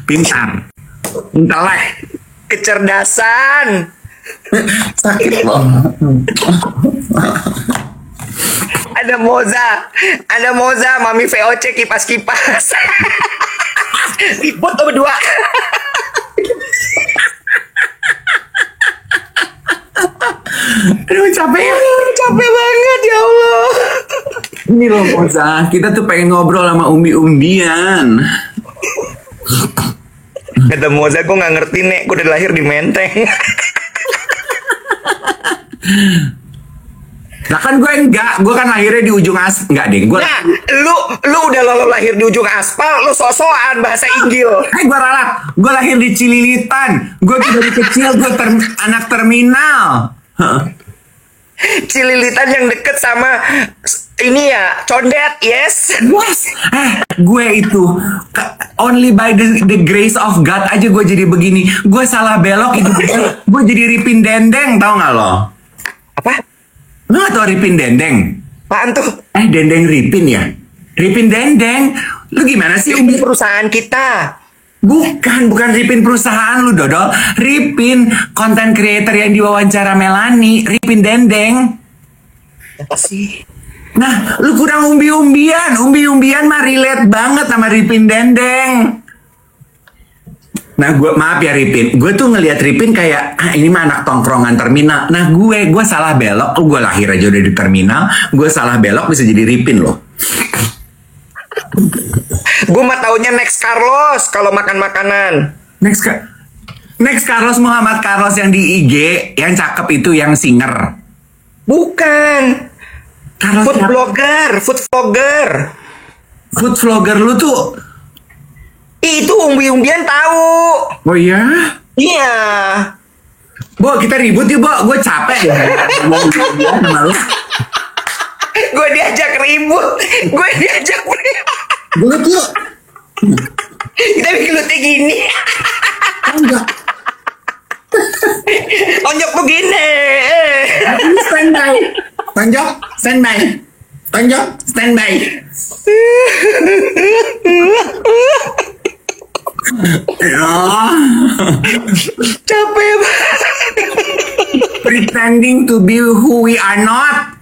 Pintar, intelek, kecerdasan. Sakit loh. Ada Moza, Mami VOC kipas-kipas. Ribut lo berdua. Aduh capek banget ya Allah. Ini loh Moza, kita tuh pengen ngobrol sama umbi-umbian. Kata Moza, gue gak ngerti, Nek, gue udah lahir di Menteng. Nah kan gue enggak, gue kan lahirnya di ujung enggak deh, gue. Nah, lu udah lahir di ujung aspal, lu sok-sokan bahasa Inggil. Gue ralat, gue lahir di Cililitan, gue dari kecil gue anak terminal. Cililitan yang deket sama ini ya, Condet, yes. Gue itu only by the grace of God aja gue jadi begini. Gue salah belok itu, gue jadi Ripin Dendeng, tau gak lo? Apa? Lo gak tau Ripin Dendeng? Apaan tuh? Dendeng Ripin ya? Ripin Dendeng. Lu gimana sih? Ini perusahaan kita. Bukan Ripin perusahaan lu, Dodol. Ripin content creator yang diwawancara Melani. Ripin Dendeng. Apa sih? Nah, lu kurang umbi-umbian. Umbi-umbian mah relate banget sama Ripin Dendeng. Nah, maaf ya Ripin, gue tuh ngelihat Ripin kayak ini mah anak tongkrongan terminal. Nah, gue salah belok, gue lahir aja udah di terminal, gue salah belok bisa jadi Ripin loh. Gue mah taunya Next Carlos kalau makan makanan. Next Carlos Muhammad Carlos yang di IG, yang cakep itu, yang singer. Bukan. Carlos food vlogger. Food vlogger lu tuh. Itu umbi-umbian tahu. Oh iya? Iya. Bo, kita ribut yuk, Bo. Gue capek ya. Gue diajak ribut. Gue tuh. Kita bikin lutih gini. Enggak. Tonjok begini. Standby. Tonjok, standby. Tonjok, standby. Capek banget. Pretending to be who we are not.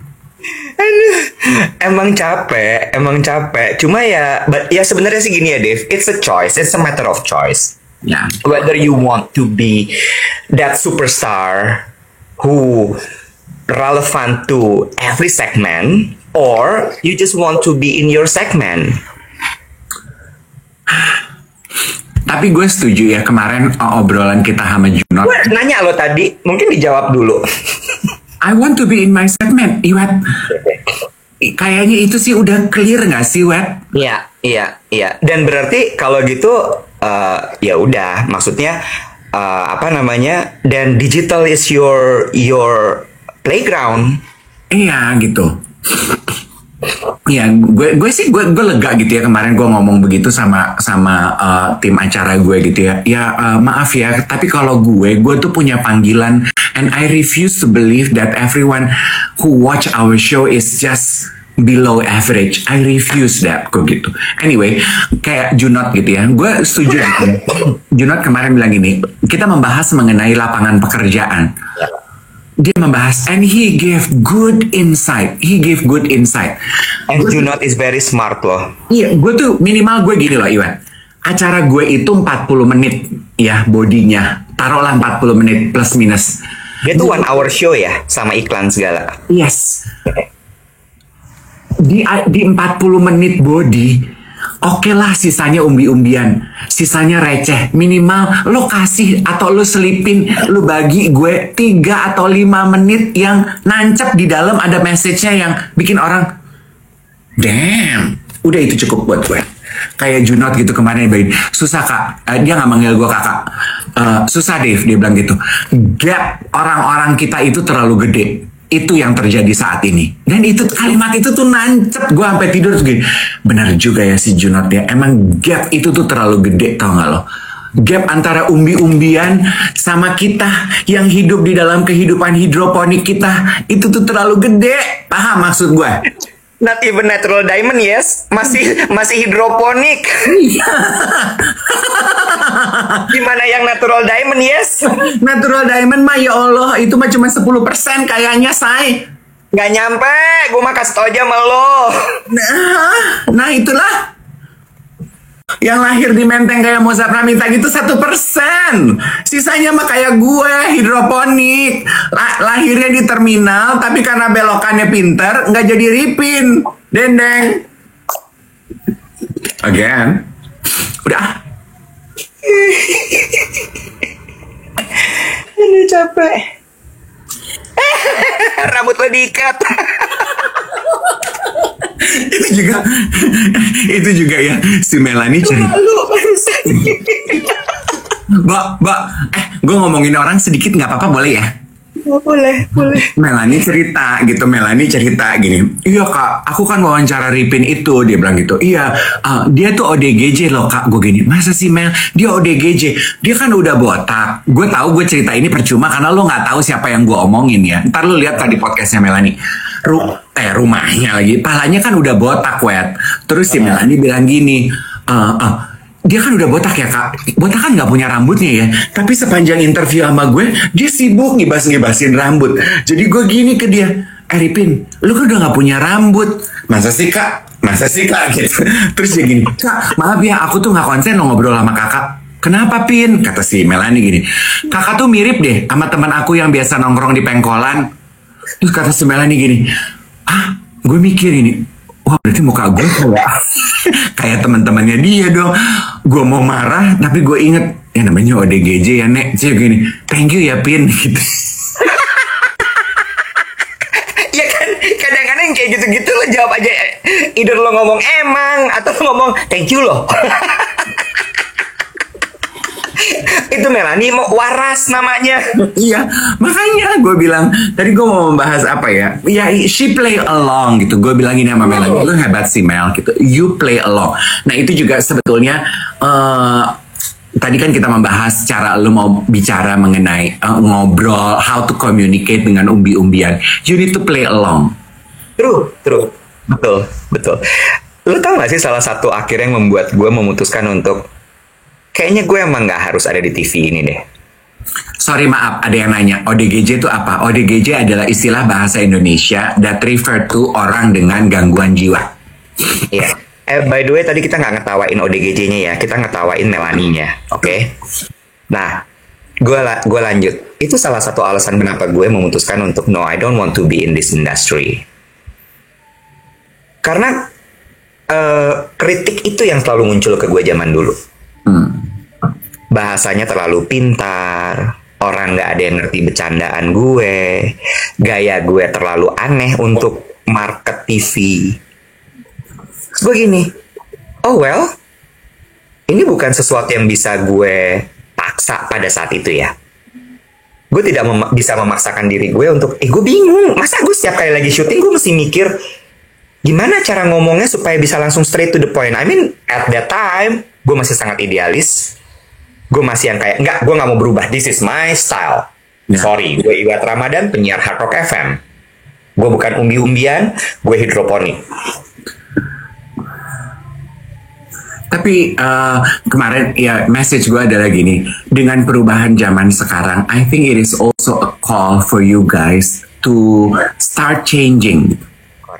Emang capek. Cuma ya sebenarnya sih gini ya, Dave. It's a choice. It's a matter of choice. Yeah. Whether you want to be that superstar who relevant to every segment, or you just want to be in your segment. Tapi gue setuju ya kemarin obrolan kita sama Junot. Gue nanya lo tadi, mungkin dijawab dulu. I want to be in my segment, Iwet. Kayaknya itu sih udah clear nggak sih, Wet? Iya. Dan berarti kalau gitu, ya udah. Maksudnya apa namanya? Dan digital is your playground. Iya gitu. Ya, gue lega gitu ya kemarin gue ngomong begitu sama tim acara gue gitu ya. Ya maaf ya, tapi kalau gue tuh punya panggilan, and I refuse to believe that everyone who watch our show is just below average. I refuse that, kok gitu. Anyway, kayak Junot gitu ya. Gue setuju. Junot kemarin bilang gini, kita membahas mengenai lapangan pekerjaan. Dia membahas, and he gave good insight. And Junot is very smart loh. Iya, gue tuh minimal gue gini loh Iwan. Acara gue itu 40 menit ya bodinya. Taruhlah 40 menit plus minus. Dia tuh 1 hour show ya, sama iklan segala. Yes. Di 40 menit body, oke lah sisanya umbi-umbian, sisanya receh. Minimal lo kasih atau lo selipin, lo bagi gue 3 atau 5 menit yang nancep di dalam ada message-nya yang bikin orang damn. Udah itu cukup buat gue. Kayak Junot gitu kemarin, susah kak, dia nggak manggil gue kakak. Susah Dave, dia bilang gitu. Gap orang-orang kita itu terlalu gede. Itu yang terjadi saat ini. Dan itu kalimat itu tuh nancep gue sampai tidur tuh gini. Benar juga ya si Junot ya. Emang gap itu tuh terlalu gede, tau gak lo? Gap antara umbi-umbian sama kita yang hidup di dalam kehidupan hidroponik kita itu tuh terlalu gede. Paham maksud gue? Not even natural diamond, yes. Masih hidroponik. Gimana yang natural diamond, yes? Natural diamond mah ya Allah, itu mah cuma 10% kayaknya, say. Nggak nyampe, gue mah kasih tau aja sama lo. Nah itulah. Yang lahir di Menteng kayak Moza Pramita gitu 1%. Sisanya mah kayak gue, hidroponik. Lahirnya di terminal, tapi karena belokannya pinter, nggak jadi ripin. Dendeng. Again. Udah. Aduh capek. Rambut lo diikat. itu juga ya si Melanie cerita. Mbak, gue ngomongin orang sedikit nggak apa-apa boleh ya? Boleh. Melanie cerita gini. Iya kak, aku kan wawancara Ripin itu, dia bilang gitu. Iya, dia tuh ODGJ loh kak. Gue gini, masa sih Mel? Dia ODGJ. Dia kan udah botak. Gue tahu gue cerita ini percuma karena lo nggak tahu siapa yang gue omongin ya. Ntar lo lihat tadi podcastnya Melanie. Rumahnya lagi, palanya kan udah botak wet. Terus si Melanie bilang gini, dia kan udah botak ya kak. Botak kan nggak punya rambutnya ya. Tapi sepanjang interview sama gue, dia sibuk ngibasin rambut. Jadi gue gini ke dia, Ripin, lu kan udah nggak punya rambut. Masa sih kak gitu. Terus dia gini, kak maaf ya aku tuh nggak konsen lo ngobrol sama kakak. Kenapa Pin? Kata si Melanie gini, kakak tuh mirip deh sama teman aku yang biasa nongkrong di pengkolan. Terus kata si Melanie gini, gue mikir ini, wah berarti muka gue kayak teman-temannya dia dong. Gue mau marah tapi gue inget ya namanya ODGJ ya nek. Jadi gini, thank you ya Pin gitu. Ya kan kadang-kadang kayak gitu-gitu lo jawab aja, either lo ngomong emang atau lo ngomong thank you loh. Itu Melanie mau waras namanya. Iya, makanya gue bilang tadi gue mau membahas apa ya? Ya, she play along gitu. Gue bilang ini sama Melanie, lu hebat sih Mel gitu. You play along. Nah itu juga sebetulnya tadi kan kita membahas cara lu mau bicara mengenai ngobrol, how to communicate dengan umbi-umbian. You need to play along. True. Betul. Lu tau gak sih salah satu akhirnya yang membuat gue memutuskan untuk kayaknya gue emang gak harus ada di TV ini deh. Sorry maaf, ada yang nanya, ODGJ itu apa? ODGJ adalah istilah bahasa Indonesia that refer to orang dengan gangguan jiwa. Iya. By the way, tadi kita nggak ngetawain ODGJ-nya ya, kita ngetawain Melanie-nya, oke? Nah, gue lanjut. Itu salah satu alasan kenapa gue memutuskan untuk no, I don't want to be in this industry. Karena kritik itu yang selalu muncul ke gue zaman dulu. Bahasanya terlalu pintar, orang nggak ada yang ngerti bercandaan gue, gaya gue terlalu aneh untuk market TV. Terus gue gini, oh well, ini bukan sesuatu yang bisa gue paksa pada saat itu ya. gue tidak bisa memaksakan diri gue untuk, gue bingung, masa gue setiap kali lagi syuting gue mesti mikir gimana cara ngomongnya supaya bisa langsung straight to the point. I mean, at that time gue masih sangat idealis, gue masih yang kayak, enggak, gue nggak mau berubah, this is my style. Sorry, gue Iwat Ramadan, penyiar Hard Rock FM. Gue bukan umbi-umbian, gue hidroponik. Tapi kemarin ya message gue adalah gini, dengan perubahan zaman sekarang, I think it is also a call for you guys to start changing.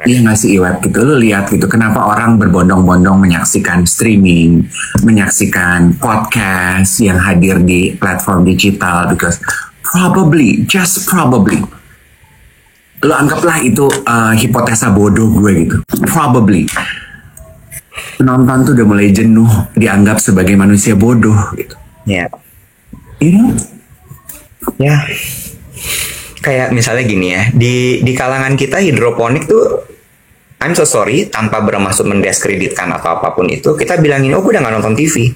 Iya nggak sih Iwat gitu, lu lihat gitu, kenapa orang berbondong-bondong menyaksikan streaming, menyaksikan podcast yang hadir di platform digital, because probably, just probably, lo anggaplah itu hipotesa bodoh gue gitu. Probably penonton tuh udah mulai jenuh dianggap sebagai manusia bodoh gitu. Ya. You know? Ya. Kayak misalnya gini ya, di kalangan kita hidroponik tuh, I'm so sorry, tanpa bermaksud mendiskreditkan atau apapun itu, kita bilangin, gue udah gak nonton TV.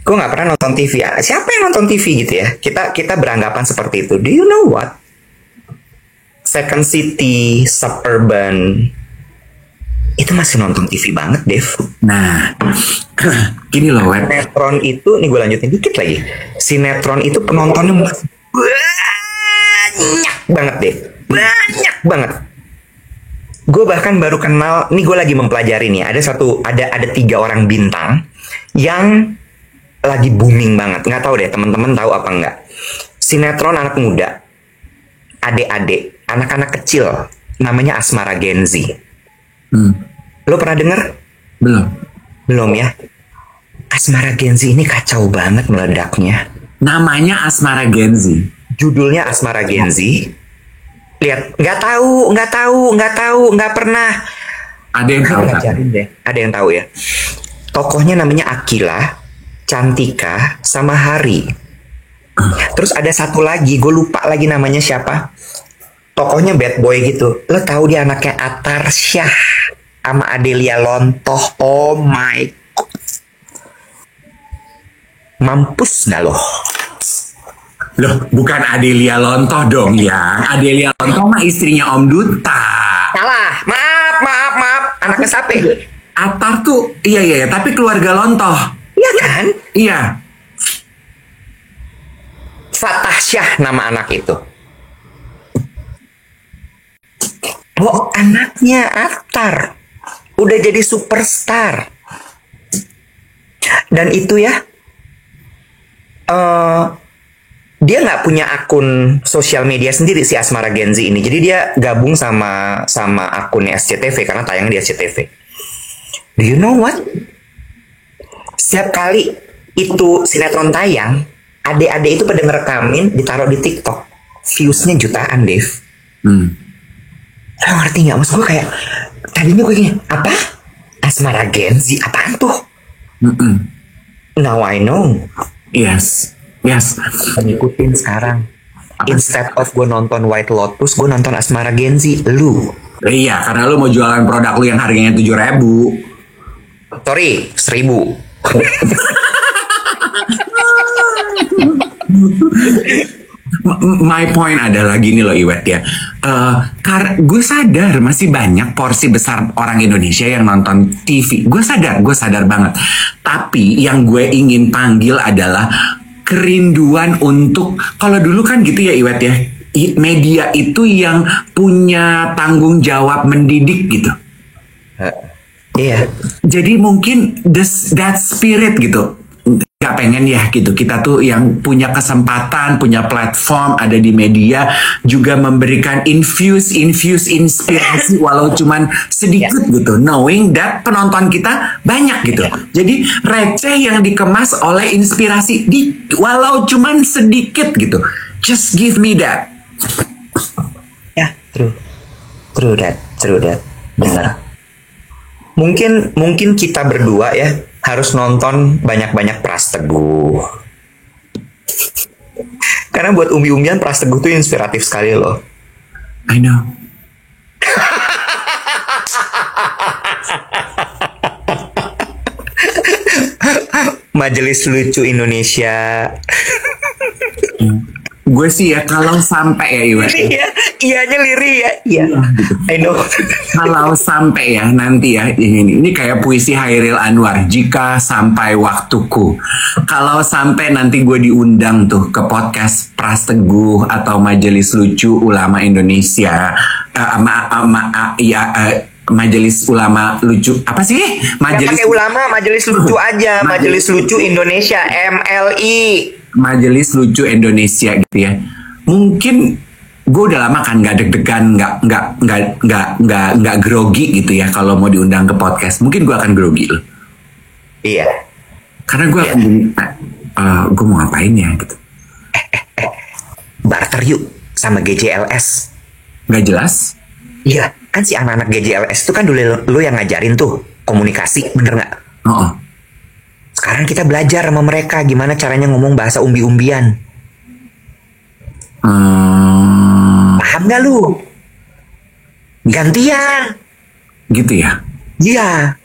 Gue gak pernah nonton TV. Siapa yang nonton TV gitu ya? Kita beranggapan seperti itu. Do you know what? Second City, Suburban, itu masih nonton TV banget, Dev. Nah, gini loh, Wet. Sinetron itu, nih gue lanjutin dikit lagi. Sinetron itu penontonnya banyak banget, Dev. Banyak banget. Gue bahkan baru kenal, nih gue lagi mempelajari nih, ada 3 orang bintang yang lagi booming banget. Nggak tahu deh, teman-teman tahu apa enggak. Sinetron anak muda, adik-adik, anak-anak kecil, namanya Asmara Gen Z. Lo pernah denger? Belum ya? Asmara Gen Z ini kacau banget meledaknya. Namanya Asmara Gen Z. Judulnya Asmara Gen Z. Lihat, nggak pernah. Ada yang tahu deh. Ada yang tahu ya. Tokohnya namanya Akila, Cantika, sama Hari. Terus ada satu lagi, gue lupa lagi namanya siapa. Tokohnya bad boy gitu. Lo tahu dia anaknya Atar Syah sama Adelia Lontoh. Oh my god. Mampus nggak lo? Loh, bukan Adelia Lontoh dong ya. Adelia Lontoh mah istrinya Om Duta. Salah. Maaf. Anaknya siapa? Atar tuh, iya, tapi keluarga Lontoh. Iya kan? Iya. Fatah Syah nama anak itu. Oh, anaknya Atar udah jadi superstar. Dan itu ya, dia nggak punya akun sosial media sendiri si Asmara Gen Z ini. Jadi dia gabung sama akunnya SCTV karena tayang di SCTV. Do you know what? Setiap kali itu sinetron tayang, adik-adik itu pada ngerekamin, ditaruh di TikTok. Viewsnya jutaan, Dev. Lo ngerti nggak? Maksud gue kayak, tadinya gue gini, apa? Asmara Gen Z, apaan tuh? Now I know. Yes. Ngikutin sekarang. Instead of gue nonton White Lotus, gue nonton Asmara Gen Z. Lu? Iya, karena lu mau jualan produk lu yang harganya 7.000. Sorry, 1.000. My point adalah gini loh Iwet ya, gue sadar masih banyak porsi besar orang Indonesia yang nonton TV. Gue sadar banget. Tapi yang gue ingin panggil adalah kerinduan untuk, kalau dulu kan gitu ya Iwet ya, media itu yang punya tanggung jawab mendidik gitu. Iya. Jadi mungkin that spirit gitu. Gak pengen ya gitu, kita tuh yang punya kesempatan, punya platform, ada di media, juga memberikan infuse inspirasi walau cuman sedikit gitu, knowing that penonton kita banyak gitu. Jadi receh yang dikemas oleh inspirasi walau cuman sedikit gitu. Just give me that. Ya, true that. Benar. Mungkin kita berdua ya harus nonton banyak-banyak Pras Teguh. Karena buat umbi-umbian Pras Teguh tuh inspiratif sekali loh. I know. Majelis Lucu Indonesia. Gue sih ya kalau sampai ya Iwan. Iya, iyanya liri ya. Iya. I know. Kalau sampai ya nanti ya ini kayak puisi Hairil Anwar, jika sampai waktuku. Kalau sampai nanti gue diundang tuh ke podcast Pras Teguh atau Majelis Lucu Ulama Indonesia, Majelis Ulama Lucu apa sih? Majelis pakai ulama, Majelis Lucu aja, Majelis Lucu Indonesia MLI. Majelis Lucu Indonesia gitu ya. Mungkin gue udah lama kan nggak deg-degan, nggak grogi gitu ya kalau mau diundang ke podcast. Mungkin gue akan grogi loh. Iya. Karena gue akan gue mau ngapain ya gitu. Barter yuk sama GJLS. Nggak jelas. Iya, kan si anak-anak GJLS itu kan dulu lu yang ngajarin tuh komunikasi, bener nggak? Oh. Sekarang kita belajar sama mereka gimana caranya ngomong bahasa umbi-umbian. Paham gak lu? Gantian. Gitu ya? Iya.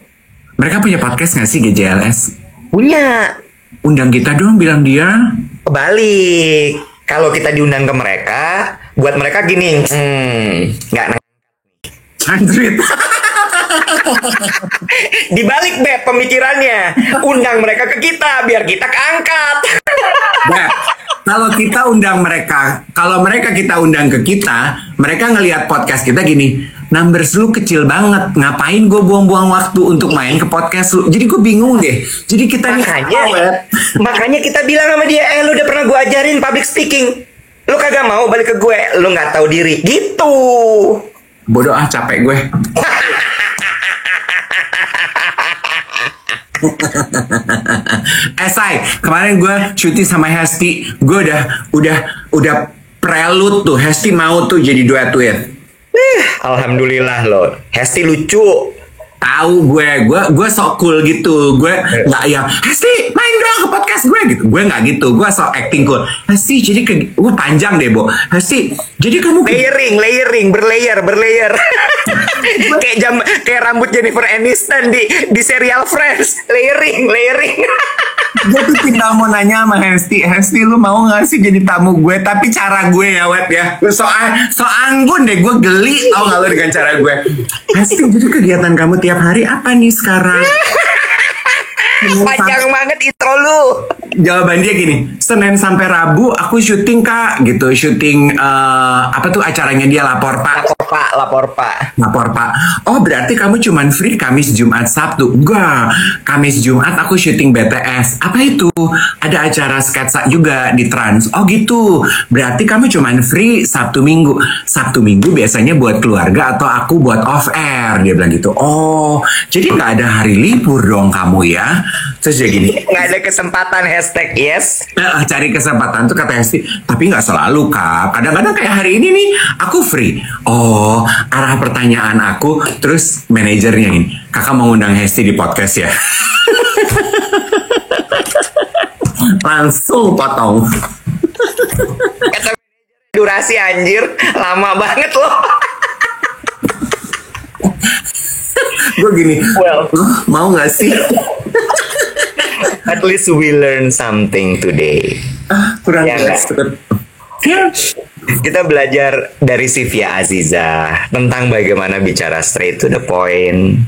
Mereka punya podcast gak sih GJLS? Punya. Undang kita dong, bilang dia. Kebalik. Kalau kita diundang ke mereka, buat mereka gini, nggak Android. Dibalik Beb pemikirannya, undang mereka ke kita biar kita keangkat. Beb, kalau kita undang mereka, kalau mereka kita undang ke kita, mereka ngelihat podcast kita gini, numbers lu kecil banget, ngapain gue buang-buang waktu untuk main ke podcast lu? Jadi gue bingung deh. Jadi kita makanya kita bilang sama dia, lu udah pernah gue ajarin public speaking, lu kagak mau balik ke gue, lu nggak tahu diri, gitu. Bodoh capek gue. Say, kemarin gue syuting sama Hesti, gue udah prelude tuh, Hesti mau tuh jadi duet. Alhamdulillah loh, Hesti lucu. Tahu gue sok cool gitu, gue nggak yang Hesti main dong ke podcast gue gitu, gue nggak gitu, gue sok acting cool. Hesti jadi gue panjang deh Bo, Hesti jadi kamu layering berlayer kayak rambut Jennifer Aniston di serial Friends, layering. Gue tuh tinggal mau nanya sama Hesti lu mau nggak sih jadi tamu gue, tapi cara gue ya Wet ya, so anggun deh, gue geli tau nggak lo dengan cara gue. Hesti, jadi kegiatan kamu tiap hari apa nih sekarang? Panjang banget intro lu. Jawaban dia gini, Senin sampai Rabu aku syuting Kak gitu, syuting apa tuh acaranya dia lapor Pak. Oh berarti kamu cuman free Kamis Jumat Sabtu? Enggak, Kamis Jumat aku syuting BTS. Apa itu? Ada acara sketsa juga di Trans. Oh gitu, berarti kamu cuman free Sabtu Minggu. Sabtu Minggu biasanya buat keluarga atau aku buat off air, dia bilang gitu. Oh jadi nggak ada hari libur dong kamu ya? Terus dia gini, nggak ada kesempatan #yes. Cari kesempatan tuh kata Hesti, tapi nggak selalu Kak. Kadang-kadang kayak hari ini nih aku free. Oh, arah pertanyaan aku, terus manajernya ini, Kakak mau ngundang Hesti di podcast ya? Langsung potong. Kata durasi anjir, lama banget loh. Gue gini, mau nggak sih? At least we learn something today. Kurang ya, kita belajar dari Sivia Aziza tentang bagaimana bicara straight to the point,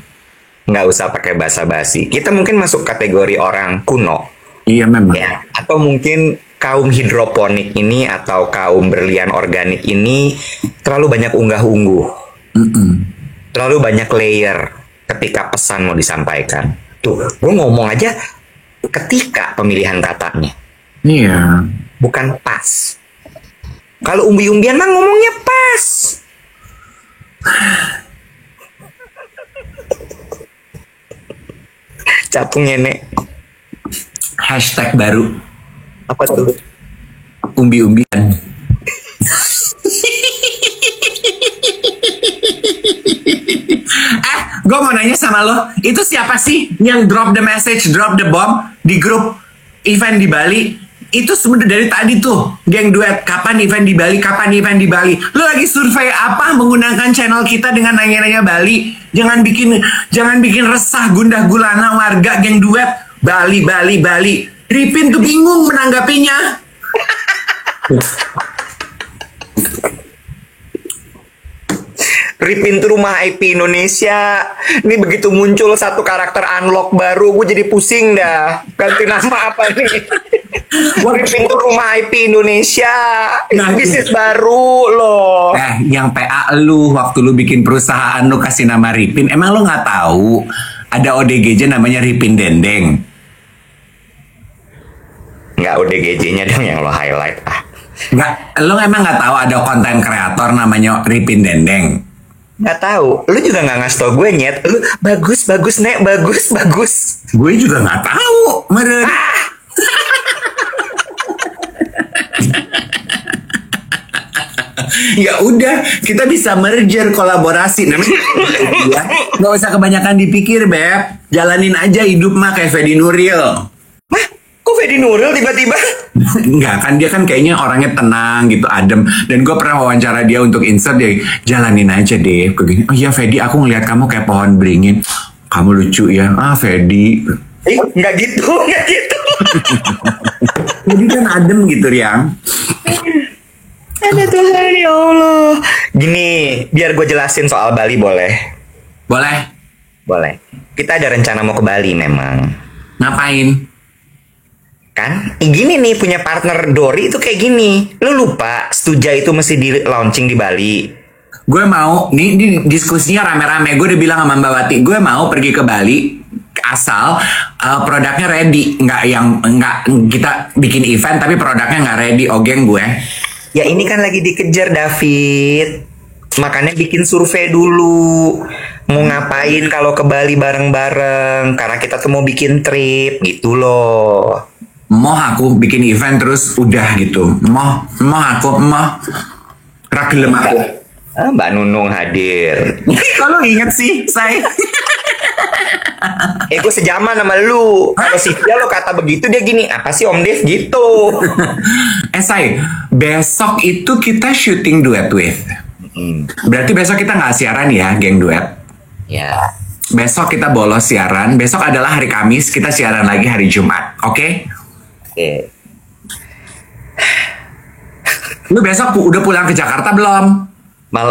nggak usah pakai basa-basi. Kita mungkin masuk kategori orang kuno. Iya memang. Ya, atau mungkin kaum hidroponik ini atau kaum berlian organik ini terlalu banyak unggah-ungguh, terlalu banyak layer ketika pesan mau disampaikan. Tuh, gue ngomong aja ketika pemilihan katanya. Iya. Bukan pas. Kalau umbi-umbian mah ngomongnya pas. Capung nenek. Hashtag baru. Apa tuh? Umbi-umbian. Gue mau nanya sama lo, itu siapa sih yang drop the message, drop the bomb di grup event di Bali? Itu sebenarnya dari tadi tuh, geng duet, kapan event di Bali, kapan event di Bali. Lo lagi survei apa menggunakan channel kita dengan nanya-nanya Bali? Jangan bikin resah gundah gulana warga geng duet. Bali. Ripin tuh bingung menanggapinya. Ripin tuh rumah IP Indonesia. Ini begitu muncul satu karakter unlock baru, gue jadi pusing dah. Ganti nama apa nih? Ripin tuh rumah IP Indonesia. Itu Nah, bisnis baru loh. Yang PA lu waktu lu bikin perusahaan lu kasih nama Ripin, emang lu nggak tahu ada ODGJ namanya Ripin Dendeng? Nggak ODGJ-nya dong yang lo highlight ah. Nggak, lu emang nggak tahu ada konten kreator namanya Ripin Dendeng? Nggak tahu. Lu juga nggak ngasih tau gue nyet. Lu bagus Nek, bagus. Gue juga nggak tahu, meren. Ya udah, kita bisa merger kolaborasi. Namanya ya, nggak usah kebanyakan dipikir, Beb. Jalanin aja hidup mah kayak Fedi Nuril. Mah, kok Fedi Nuril tiba-tiba? Enggak kan, dia kan kayaknya orangnya tenang gitu, adem. Dan gue pernah wawancara dia untuk insert, dia jalanin aja deh. Begini, oh iya Fedi, aku ngeliat kamu kayak pohon beringin. Kamu lucu ya, Fedi. Nggak gitu. Jadi kan adem gitu, Riang. Ada Tuhan ya Allah. Gini, biar gue jelasin soal Bali boleh? Boleh? Boleh. Kita ada rencana mau ke Bali memang. Ngapain? Kan? Gini nih, punya partner Dori itu kayak gini. Lu lupa, Stuja itu mesti di launching di Bali. Gue mau, ini diskusinya rame-rame. Gue udah bilang sama Mbak Wati, gue mau pergi ke Bali asal produknya ready. Nggak kita bikin event tapi produknya nggak ready. Geng gue. Ya ini kan lagi dikejar David. Makanya bikin survei dulu. Mau ngapain kalau ke Bali bareng-bareng. Karena kita tuh mau bikin trip gitu loh. Mau aku bikin event terus udah gitu. Mau ragelem aku. Mbak Nunung hadir. Kalau inget sih, saya. Gue sejaman sama lu. Kalau si dia lo kata begitu, dia gini, apa sih Om Dev gitu. Say, besok itu kita syuting duet with. Berarti besok kita nggak siaran ya, geng duet. Ya. Besok kita bolos siaran. Besok adalah hari Kamis, kita siaran lagi hari Jumat. Oke? Lu besok udah pulang ke Jakarta belum?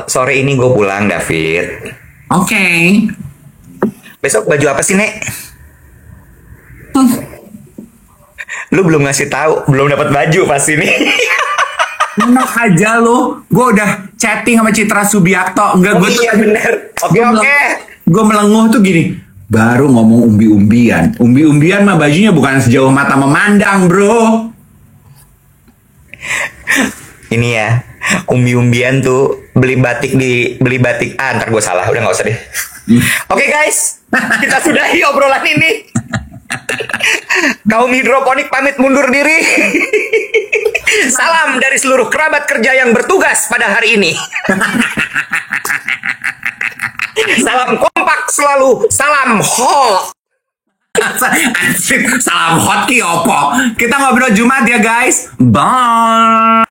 Sore ini gue pulang, David. Oke. Besok baju apa sih, Nek? Lu belum ngasih tahu, belum dapat baju pas ini. Enak aja lu. Gue udah chatting sama Citra Subiakto. Enggak, gue tuh bener. Oke. Gue melenguh tuh gini. Baru ngomong umbi-umbian. Umbi-umbian mah bajunya bukan sejauh mata memandang, bro. Ini ya, umbi-umbian tuh beli batik ntar gue salah, udah nggak usah deh. Oke guys, kita sudahi obrolan ini. Kaum hidroponik pamit mundur diri. Salam dari seluruh kerabat kerja yang bertugas pada hari ini. Salam kompak selalu, salam hot. Salam hot ki opo. Kita ngobrol Jumat ya guys. Bye.